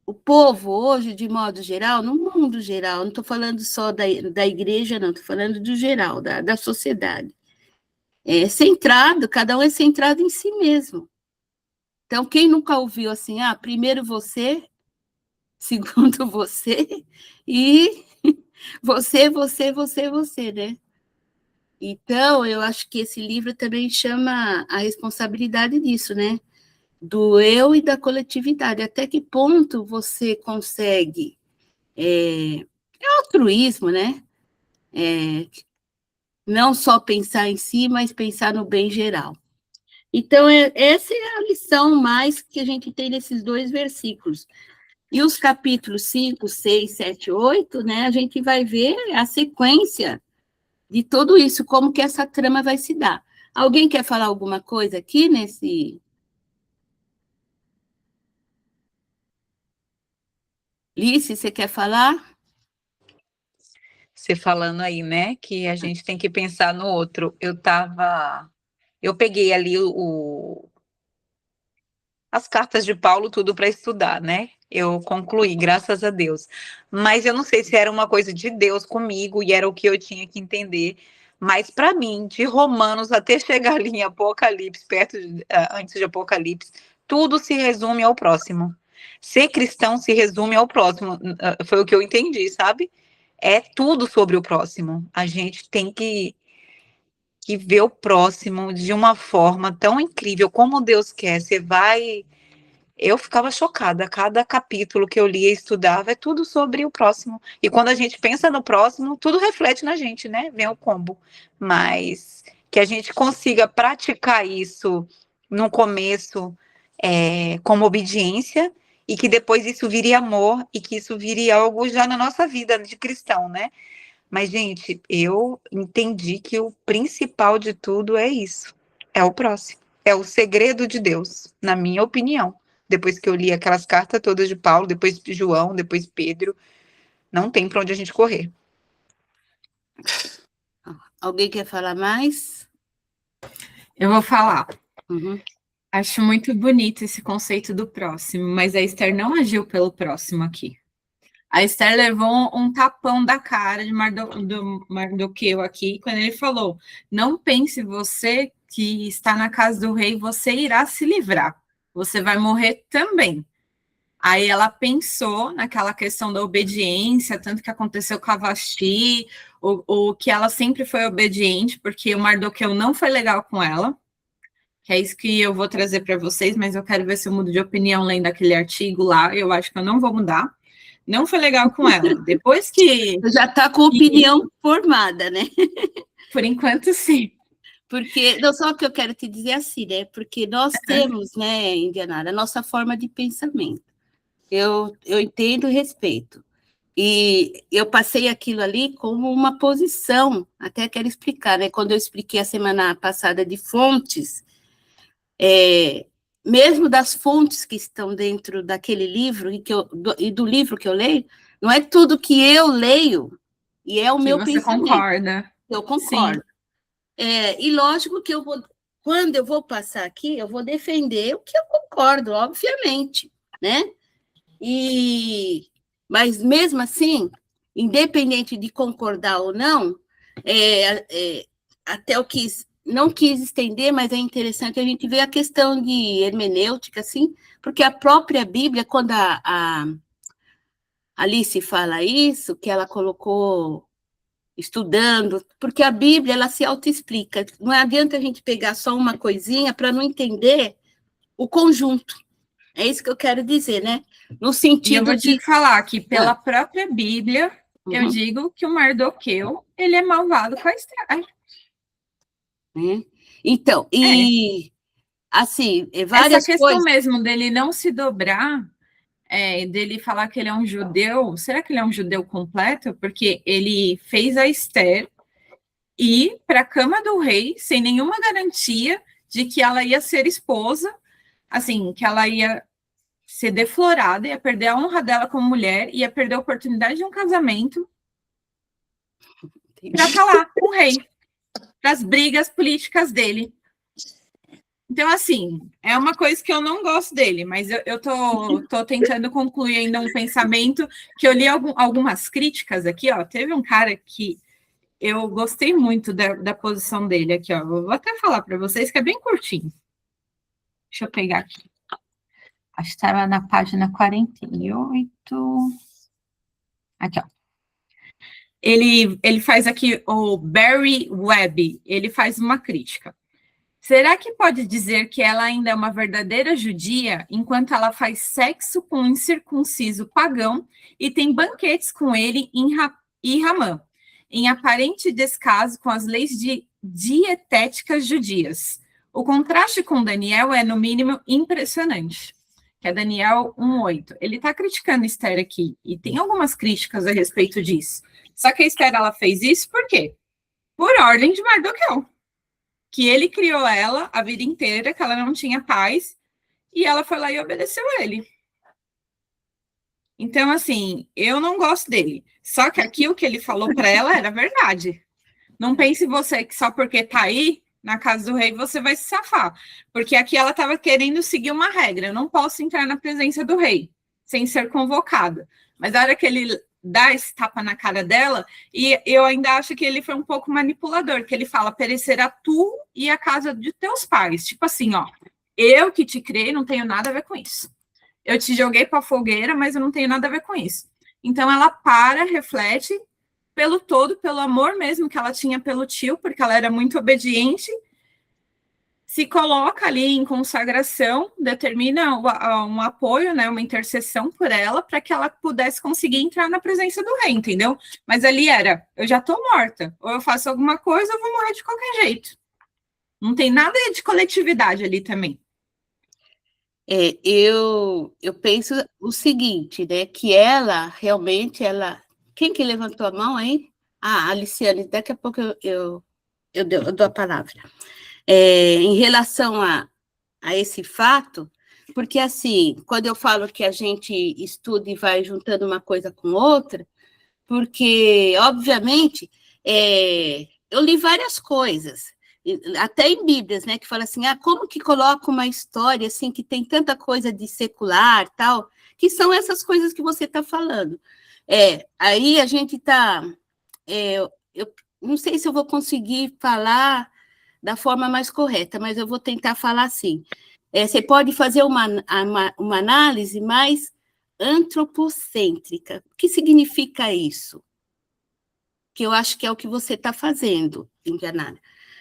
o povo hoje, de modo geral, no mundo geral, não estou falando só da igreja, não, estou falando do geral, da sociedade. É centrado, cada um é centrado em si mesmo. Então, quem nunca ouviu assim, primeiro você, segundo você, e você, né? Então, eu acho que esse livro também chama a responsabilidade disso, né? Do eu e da coletividade. Até que ponto você consegue... É altruísmo, né? Não só pensar em si, mas pensar no bem geral. Então, essa é a lição mais que a gente tem nesses 2 versículos. E os capítulos 5, 6, 7, 8, né? A gente vai ver a sequência de tudo isso, como que essa trama vai se dar. Alguém quer falar alguma coisa aqui nesse... Lice, você quer falar? Você falando aí, né, que a gente tem que pensar no outro. Eu peguei ali as cartas de Paulo, tudo para estudar, né? Eu concluí, graças a Deus. Mas eu não sei se era uma coisa de Deus comigo e era o que eu tinha que entender. Mas para mim, de Romanos até chegar ali em Apocalipse, antes de Apocalipse, tudo se resume ao próximo. Ser cristão se resume ao próximo. Foi o que eu entendi, sabe? É tudo sobre o próximo. A gente tem que ver o próximo de uma forma tão incrível como Deus quer. Eu ficava chocada. Cada capítulo que eu lia e estudava é tudo sobre o próximo. E quando a gente pensa no próximo, tudo reflete na gente, né? Vem o combo. Mas que a gente consiga praticar isso no começo como obediência e que depois isso vire amor e que isso vire algo já na nossa vida de cristão, né? Mas, gente, eu entendi que o principal de tudo é isso. É o próximo. É o segredo de Deus, na minha opinião. Depois que eu li aquelas cartas todas de Paulo, depois de João, depois Pedro, não tem para onde a gente correr. Alguém quer falar mais? Eu vou falar. Uhum. Acho muito bonito esse conceito do próximo, mas a Esther não agiu pelo próximo aqui. A Esther levou um tapão da cara do Mardoqueu aqui, quando ele falou, não pense você que está na casa do rei, você irá se livrar. Você vai morrer também. Aí ela pensou naquela questão da obediência, tanto que aconteceu com a Vasti, o que ela sempre foi obediente, porque o Mardoqueu não foi legal com ela, que é isso que eu vou trazer para vocês, mas eu quero ver se eu mudo de opinião lendo aquele artigo lá, eu acho que eu não vou mudar. Não foi legal com ela. Depois que... Já está com opinião formada, né? Por enquanto, sim. Porque, não, só o que eu quero te dizer assim, né? Porque nós temos, né, Indianara, a nossa forma de pensamento. Eu entendo e respeito. E eu passei aquilo ali como uma posição, até quero explicar, né? Quando eu expliquei a semana passada de fontes, mesmo das fontes que estão dentro daquele livro e do livro que eu leio, não é tudo que eu leio e é o meu pensamento. Concorda. Eu concordo. E lógico que quando eu vou passar aqui, eu vou defender o que eu concordo, obviamente, né? Mas mesmo assim, independente de concordar ou não, até não quis estender, mas é interessante a gente ver a questão de hermenêutica, assim, porque a própria Bíblia, quando a Alice fala isso, que ela colocou estudando, porque a Bíblia, ela se autoexplica, não adianta a gente pegar só uma coisinha para não entender o conjunto, é isso que eu quero dizer, né? No sentido e eu vou te falar que pela própria Bíblia, eu digo que o Mardoqueu, ele é malvado com a Esther. Então, assim, várias essa questão coisas... mesmo dele não se dobrar, dele falar que ele é um judeu, será que ele é um judeu completo? Porque ele fez a Esther ir para a cama do rei sem nenhuma garantia de que ela ia ser esposa, assim, que ela ia ser deflorada, ia perder a honra dela como mulher, ia perder a oportunidade de um casamento para estar lá com o rei, para as brigas políticas dele. Então, assim, é uma coisa que eu não gosto dele, mas eu tô tentando concluir ainda um pensamento que eu li algumas críticas aqui, ó. Teve um cara que eu gostei muito da posição dele aqui, ó. Vou até falar para vocês que é bem curtinho. Deixa eu pegar aqui. Acho que estava na página 48. Aqui, ó. Ele faz aqui o Barry Webb, ele faz uma crítica. Será que pode dizer que ela ainda é uma verdadeira judia enquanto ela faz sexo com um incircunciso pagão e tem banquetes com ele em Ramã, em aparente descaso com as leis dietéticas judias? O contraste com Daniel é, no mínimo, impressionante. Que é Daniel 1:8. Ele está criticando Esther aqui, e tem algumas críticas a respeito disso. Só que a Esther, ela fez isso por quê? Por ordem de Mardoqueu. Que ele criou ela a vida inteira, que ela não tinha paz, e ela foi lá e obedeceu a ele. Então, assim, eu não gosto dele. Só que aqui o que ele falou para ela era verdade. Não pense você que só porque tá aí na casa do rei você vai se safar. Porque aqui ela estava querendo seguir uma regra. Eu não posso entrar na presença do rei sem ser convocada. Mas a hora que ele dá esse tapa na cara dela, e eu ainda acho que ele foi um pouco manipulador, que ele fala, perecerá tu e a casa de teus pais. Tipo assim, ó, eu que te criei não tenho nada a ver com isso. Eu te joguei para a fogueira, mas eu não tenho nada a ver com isso. Então ela para, reflete, pelo todo, pelo amor mesmo que ela tinha pelo tio, porque ela era muito obediente, se coloca ali em consagração, determina um apoio, né, uma intercessão por ela, para que ela pudesse conseguir entrar na presença do rei, entendeu? Mas ali era, eu já estou morta, ou eu faço alguma coisa, ou eu vou morrer de qualquer jeito. Não tem nada de coletividade ali também. Eu penso o seguinte, né, que ela, realmente, Quem que levantou a mão, hein? Ah, Aliciane, daqui a pouco eu dou a palavra. Em relação a esse fato, porque, assim, quando eu falo que a gente estuda e vai juntando uma coisa com outra, porque, obviamente, eu li várias coisas, até em Bíblias, né, que fala assim, como que coloca uma história, assim, que tem tanta coisa de secular, tal, que são essas coisas que você está falando. Aí a gente está... eu não sei se eu vou conseguir falar da forma mais correta, mas eu vou tentar falar assim. Você pode fazer uma análise mais antropocêntrica. O que significa isso? Que eu acho que é o que você está fazendo, enganada.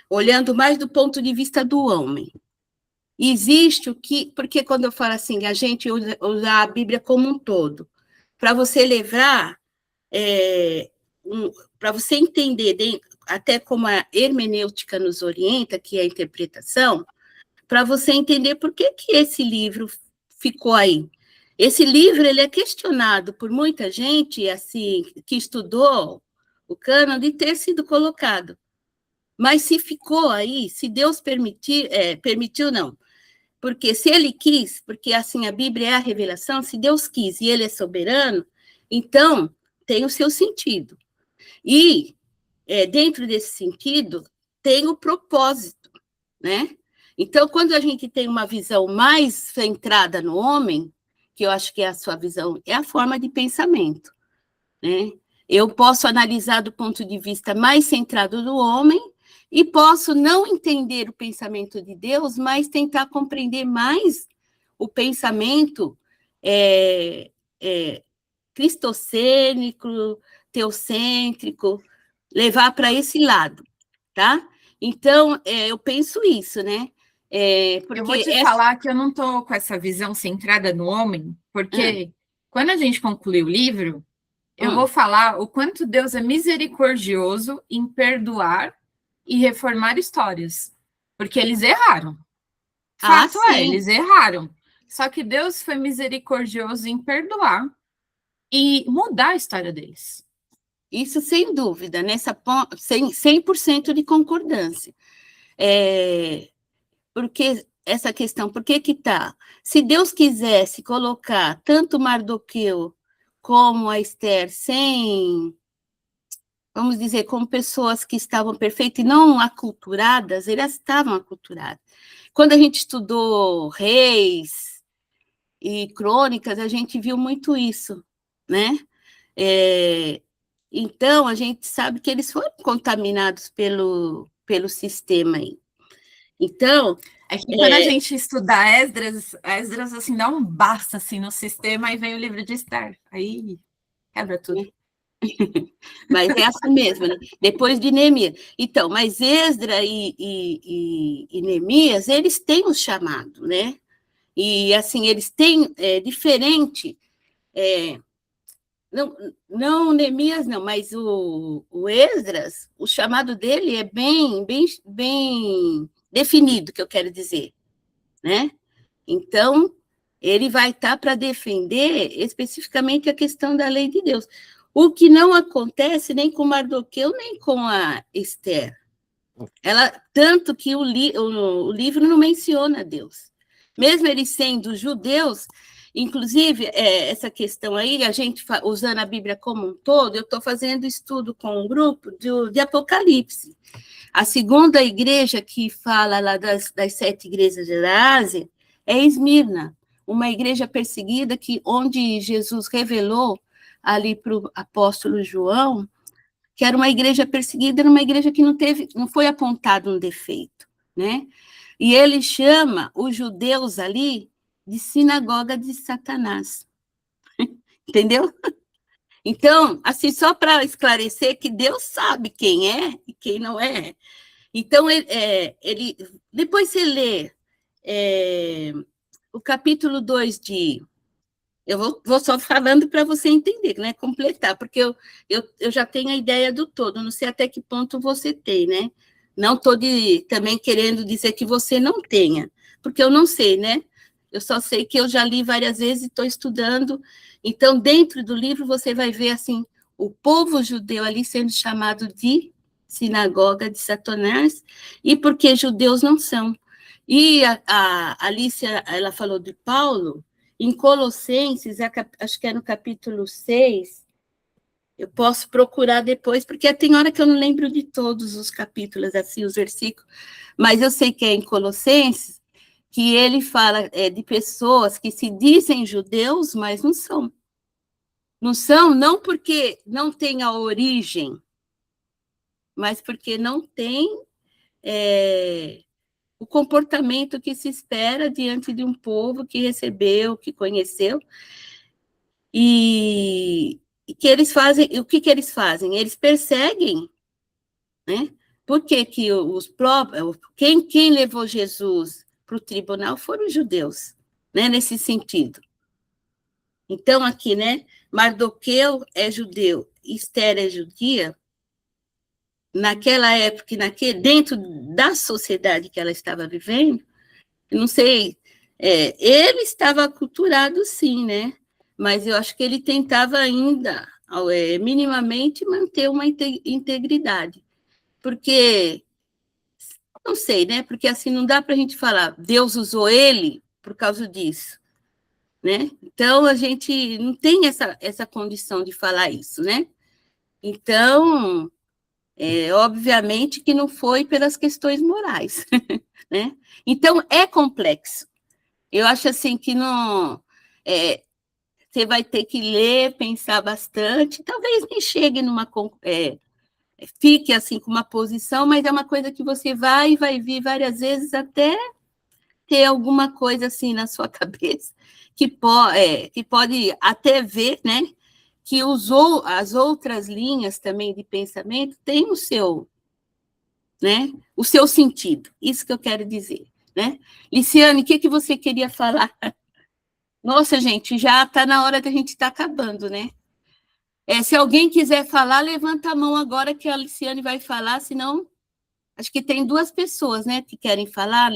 Olhando mais do ponto de vista do homem. Existe o que... Porque quando eu falo assim, a gente usa a Bíblia como um todo. Para você levar... para você entender, até como a hermenêutica nos orienta, que é a interpretação, para você entender por que esse livro ficou aí. Esse livro ele é questionado por muita gente assim, que estudou o cânon de ter sido colocado. Mas se ficou aí, se Deus permitiu, não. Porque se ele quis, porque assim a Bíblia é a revelação, se Deus quis e ele é soberano, então tem o seu sentido. E, dentro desse sentido, tem o propósito, né? Então, quando a gente tem uma visão mais centrada no homem, que eu acho que é a sua visão, é a forma de pensamento, né? Eu posso analisar do ponto de vista mais centrado do homem e posso não entender o pensamento de Deus, mas tentar compreender mais o pensamento cristocênico, teocêntrico, levar para esse lado, tá? Então, eu penso isso, né? Porque eu vou te falar que eu não estou com essa visão centrada no homem, porque quando a gente conclui o livro, eu vou falar o quanto Deus é misericordioso em perdoar e reformar histórias, porque eles erraram. Fato eles erraram. Só que Deus foi misericordioso em perdoar e mudar a história deles. Isso sem dúvida, 100% de concordância. Porque essa questão, por que tá? Se Deus quisesse colocar tanto Mardoqueu como a Esther vamos dizer, como pessoas que estavam perfeitas e não aculturadas, elas estavam aculturadas. Quando a gente estudou Reis e Crônicas, a gente viu muito isso, né? Então, a gente sabe que eles foram contaminados pelo sistema aí. Então... É que quando a gente estuda Esdras, assim, dá um basta, assim, no sistema, e vem o livro de Esther. Aí quebra tudo. Mas é assim mesmo, né? Depois de Neemias. Então, mas Esdras e Neemias, eles têm um chamado, né? E, assim, eles têm diferente... não Neemias, não, mas o Esdras, o chamado dele é bem definido, que eu quero dizer, né? Então, ele vai estar para defender especificamente a questão da lei de Deus. O que não acontece nem com Mardoqueu, nem com a Esther. Tanto que o livro não menciona Deus. Mesmo eles sendo judeus, inclusive, essa questão aí, a gente usando a Bíblia como um todo, eu estou fazendo estudo com um grupo de Apocalipse. A segunda igreja que fala lá das 7 igrejas da Ásia é Esmirna, uma igreja perseguida onde Jesus revelou ali para o apóstolo João que era uma igreja perseguida, era uma igreja que não foi apontado um defeito, né? E ele chama os judeus ali de sinagoga de Satanás. Entendeu? Então, assim, só para esclarecer que Deus sabe quem é e quem não é. Então, depois você lê o capítulo 2 de... Eu vou só falando para você entender, né? Completar, porque eu já tenho a ideia do todo, não sei até que ponto você tem, né? Não estou também querendo dizer que você não tenha, porque eu não sei, né? Eu só sei que eu já li várias vezes e estou estudando. Então, dentro do livro, você vai ver, assim, o povo judeu ali sendo chamado de sinagoga de Satanás, e porque judeus não são. E a Alicia, ela falou de Paulo, em Colossenses, acho que é no capítulo 6, eu posso procurar depois, porque tem hora que eu não lembro de todos os capítulos, assim, os versículos, mas eu sei que é em Colossenses, que ele fala de pessoas que se dizem judeus, mas não são. Não são, não porque não tem a origem, mas porque não tem o comportamento que se espera diante de um povo que recebeu, que conheceu, e que eles fazem, o que eles fazem? Eles perseguem, né? Por que quem levou Jesus para o tribunal foram os judeus, né? Nesse sentido. Então, aqui, né? Mardoqueu é judeu, Esther é judia. Naquela época, dentro da sociedade que ela estava vivendo, não sei, ele estava aculturado, sim, né? Mas eu acho que ele tentava ainda, minimamente, manter uma integridade. Porque, não sei, né? Porque assim não dá para a gente falar, Deus usou ele por causa disso, né? Então, a gente não tem essa condição de falar isso, né? Então, obviamente que não foi pelas questões morais, né? Então, é complexo. Eu acho assim que não... você vai ter que ler, pensar bastante, talvez nem chegue fique assim com uma posição, mas é uma coisa que você vai vir várias vezes até ter alguma coisa assim na sua cabeça, que pode até ver, né, que as outras linhas também de pensamento têm o seu, né, o seu sentido, isso que eu quero dizer, né? Liciane, o que você queria falar? Nossa, gente, já está na hora que a gente está acabando, né? Se alguém quiser falar, levanta a mão agora que a Liciane vai falar, senão acho que tem 2 pessoas, né, que querem falar.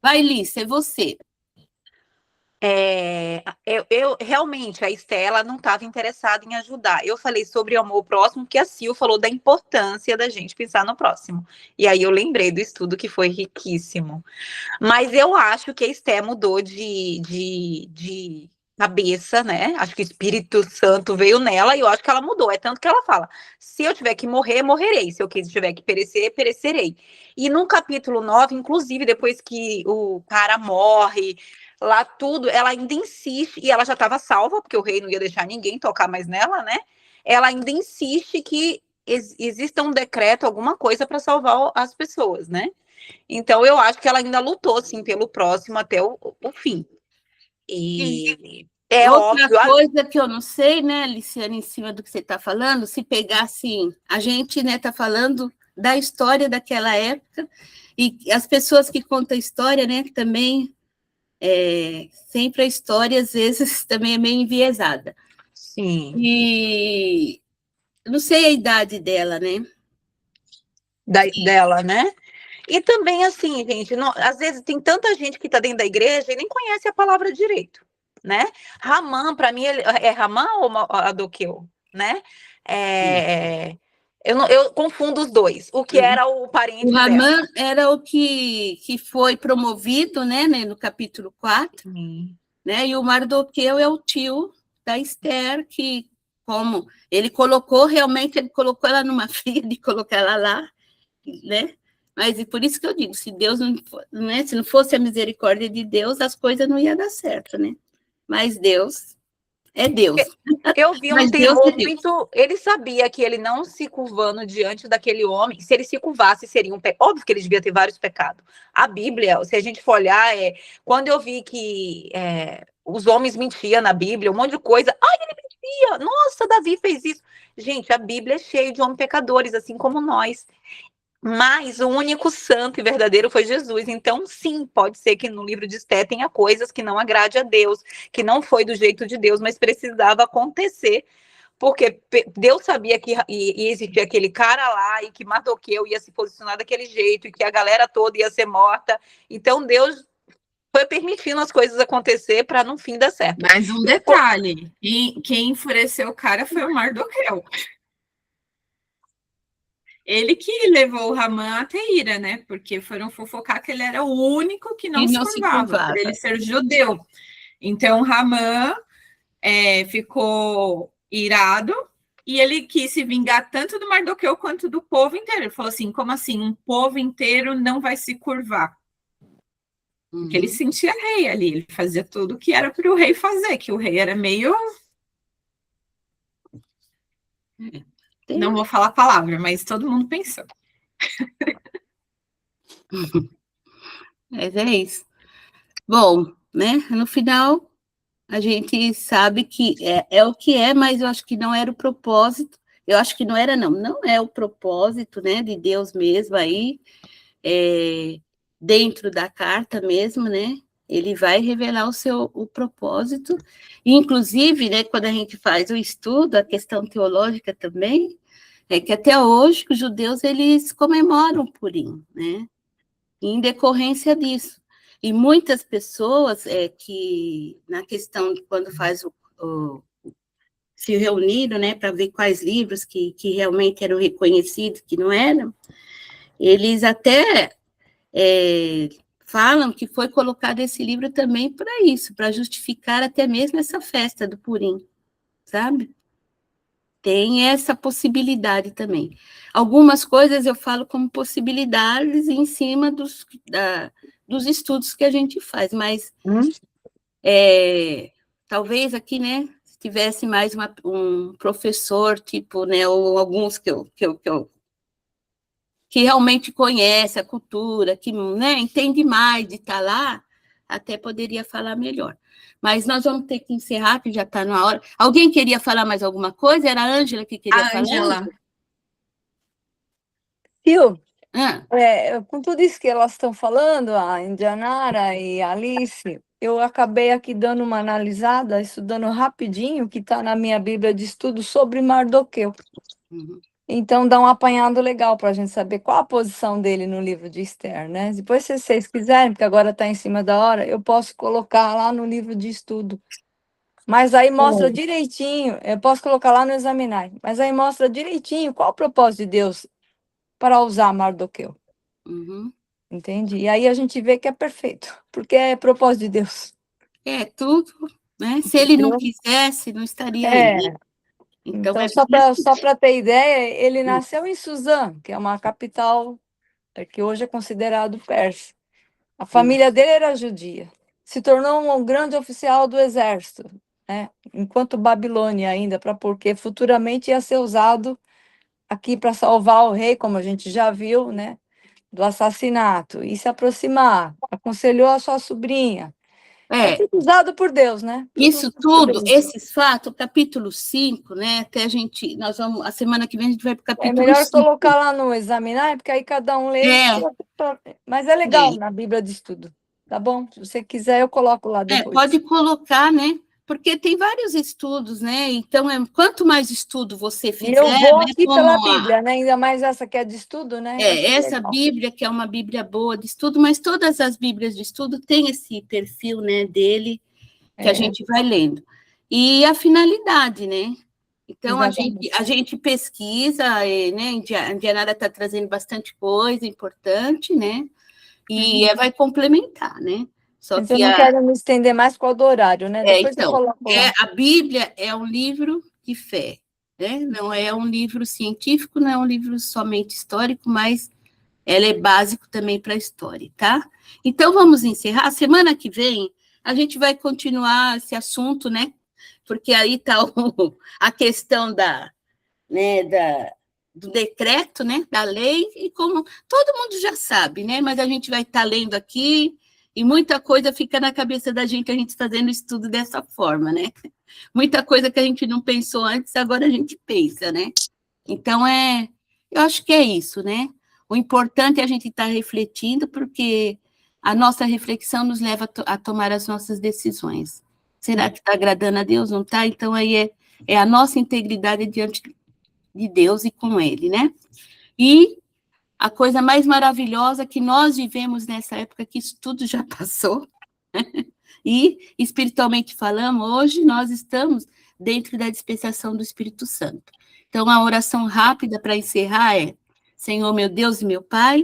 Vai, Lícia, é você. Eu realmente, a Estela não estava interessada em ajudar. Eu falei sobre o amor próximo, porque a Sil falou da importância da gente pensar no próximo. E aí eu lembrei do estudo que foi riquíssimo. Mas eu acho que a Esté mudou de cabeça, né? Acho que o Espírito Santo veio nela e eu acho que ela mudou. É tanto que ela fala: se eu tiver que morrer, morrerei. Se eu tiver que perecer, perecerei. E no capítulo 9, inclusive, depois que o cara morre, lá tudo, ela ainda insiste, e ela já estava salva, porque o rei não ia deixar ninguém tocar mais nela, né? Ela ainda insiste que exista um decreto, alguma coisa para salvar as pessoas, né? Então eu acho que ela ainda lutou, sim, pelo próximo até o fim. E é Outra óbvio. coisa que eu não sei, né, Liciane, em cima do que você está falando, se pegar assim, a gente, né, está falando da história daquela época, e as pessoas que contam a história, né, também, sempre a história, às vezes, também é meio enviesada. Sim. E não sei a idade dela, né? Dela, né? E também, assim, gente, às vezes tem tanta gente que está dentro da igreja e nem conhece a palavra direito, né? Ramã, para mim, é Ramã ou Adoqueu, né? Eu confundo os dois. O que era o O parente dela. Ramã era o que foi promovido, né, no capítulo 4, né? E o Mardoqueu é o tio da Esther, que, como ele colocou ela numa fila de colocar ela lá, né? Mas e por isso que eu digo, se Deus não, né, se não fosse a misericórdia de Deus, as coisas não iam dar certo, né? Mas Deus é Deus. Eu vi um Mas temor Deus é Deus. muito. Ele sabia que ele não se curvando diante daquele homem, se ele se curvasse, seria um pecado. Óbvio que ele devia ter vários pecados. A Bíblia, se a gente for olhar, quando eu vi que os homens mentiam na Bíblia, um monte de coisa. Ai, ele mentia! Nossa, Davi fez isso. Gente, a Bíblia é cheia de homens pecadores, assim como nós. Mas o único santo e verdadeiro foi Jesus. Então, sim, pode ser que no livro de Esté tenha coisas que não agrade a Deus, que não foi do jeito de Deus, mas precisava acontecer, porque Deus sabia que ia existir aquele cara lá e que Mardoqueu ia se posicionar daquele jeito e que a galera toda ia ser morta. Então, Deus foi permitindo as coisas acontecer para no fim dar certo. Mas um detalhe, quem enfureceu o cara foi o Mardoqueu. Ele que levou o Ramã até ira, né? Porque foram fofocar que ele era o único que não se curvava, por ele ser judeu. Então, Ramã ficou irado e ele quis se vingar tanto do Mardoqueu quanto do povo inteiro. Ele falou assim, como assim? Um povo inteiro não vai se curvar? Porque ele sentia rei ali, ele fazia tudo o que era para o rei fazer, que o rei era meio... Não vou falar a palavra, mas todo mundo pensou. Mas é isso. Bom, né? No final, a gente sabe que é o que é, mas eu acho que não era o propósito. Eu acho que não era, não é o propósito, né, de Deus mesmo aí, dentro da carta mesmo, né? Ele vai revelar o propósito. Inclusive, né, quando a gente faz o estudo, a questão teológica também, é que até hoje os judeus eles comemoram Purim, né? Em decorrência disso. E muitas pessoas que, na questão de quando faz se reuniram, né, para ver quais livros que realmente eram reconhecidos, que não eram, eles até falam que foi colocado esse livro também para isso, para justificar até mesmo essa festa do Purim, sabe? Tem essa possibilidade também. Algumas coisas eu falo como possibilidades em cima dos estudos que a gente faz, mas talvez aqui, né, se tivesse mais um professor, tipo, né, ou alguns que realmente conhece a cultura, que, né, entende mais de estar lá, até poderia falar melhor. Mas nós vamos ter que encerrar, que já está na hora. Alguém queria falar mais alguma coisa? Era a Ângela que queria falar? Ângela. Sil, Ah, com tudo isso que elas estão falando, a Indianara e a Alice, eu acabei aqui dando uma analisada, estudando rapidinho, o que está na minha Bíblia de estudo sobre Mardoqueu. Então, dá um apanhado legal para a gente saber qual a posição dele no livro de Esther, né? Depois, se vocês quiserem, porque agora está em cima da hora, eu posso colocar lá no livro de estudo. Mas aí mostra direitinho, eu posso colocar lá no Examinar, mas aí mostra direitinho qual o propósito de Deus para usar Mardoqueu. Entende? E aí a gente vê que é perfeito, porque é propósito de Deus. tudo né? Se ele não quisesse, não estaria aí, É, né? Então, então, é só para ter ideia, ele nasceu em Suzã, que é uma capital que hoje é considerado persa. A família dele era judia. Se tornou um grande oficial do exército, né? Enquanto Babilônia ainda, porque futuramente ia ser usado aqui para salvar o rei, como a gente já viu, né? Do assassinato, e se aproximar. Aconselhou a sua sobrinha. É é, tudo usado por Deus, né? isso Tudo por tudo, Deus. esses fatos, o capítulo 5, né? Até nós vamos, a semana que vem a gente vai para o É capítulo melhor 5. colocar lá no examinar, porque aí cada um lê. É, Mas é legal na Bíblia de estudo, tá bom? Se você quiser, eu coloco lá depois. pode colocar, né? Porque tem vários estudos, né? Então, quanto mais estudo você E fizer, eu vou né? aqui Como pela Bíblia, né? Ainda mais essa que é de estudo, né? essa Bíblia, que é uma Bíblia boa de estudo, mas todas as Bíblias de estudo têm esse perfil, né, dele, que a gente vai lendo. E a finalidade, né? Então, a gente pesquisa, né? Indianara está trazendo bastante coisa importante, né? E vai complementar, né? Só Mas eu que não quero me estender mais por causa do horário, né? Depois eu então, coloco lá. a Bíblia é um livro de fé, né? Não é um livro científico, não é um livro somente histórico, mas ela é básico também para a história, tá? Então, vamos encerrar. Semana que vem, a gente vai continuar esse assunto, né? Porque aí está a questão do decreto, né? Da lei, e como todo mundo já sabe, né? Mas a gente vai estar lendo aqui, e muita coisa fica na cabeça da gente, a gente fazendo estudo dessa forma, né? Muita coisa que a gente não pensou antes, agora a gente pensa, né? Então, eu acho que é isso, né? O importante é a gente estar refletindo, porque a nossa reflexão nos leva a tomar as nossas decisões. Será que está agradando a Deus? Não está? Então, aí é a nossa integridade diante de Deus e com Ele, né? E a coisa mais maravilhosa que nós vivemos nessa época, que isso tudo já passou, e espiritualmente falando, hoje nós estamos dentro da dispensação do Espírito Santo. Então, a oração rápida para encerrar é: Senhor, meu Deus e meu Pai,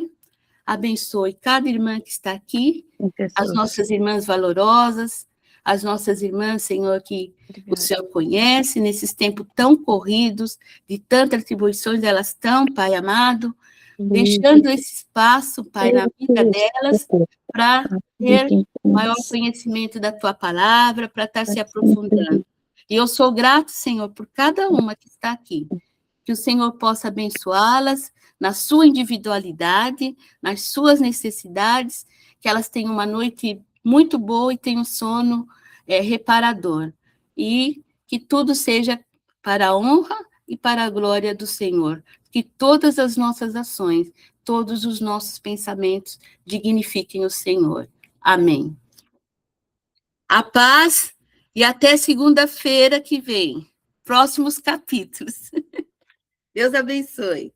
abençoe cada irmã que está aqui, as nossas irmãs valorosas, as nossas irmãs, Senhor, que o Senhor conhece, nesses tempos tão corridos, de tantas atribuições, elas estão, Pai amado, deixando esse espaço, Pai, na vida delas, para ter maior conhecimento da Tua palavra, para estar se aprofundando. E eu sou grato, Senhor, por cada uma que está aqui, que o Senhor possa abençoá-las na sua individualidade, nas suas necessidades, que elas tenham uma noite muito boa e tenham um sono reparador. E que tudo seja para a honra e para a glória do Senhor. Que todas as nossas ações, todos os nossos pensamentos dignifiquem o Senhor. Amém. A paz e até segunda-feira que vem. Próximos capítulos. Deus abençoe.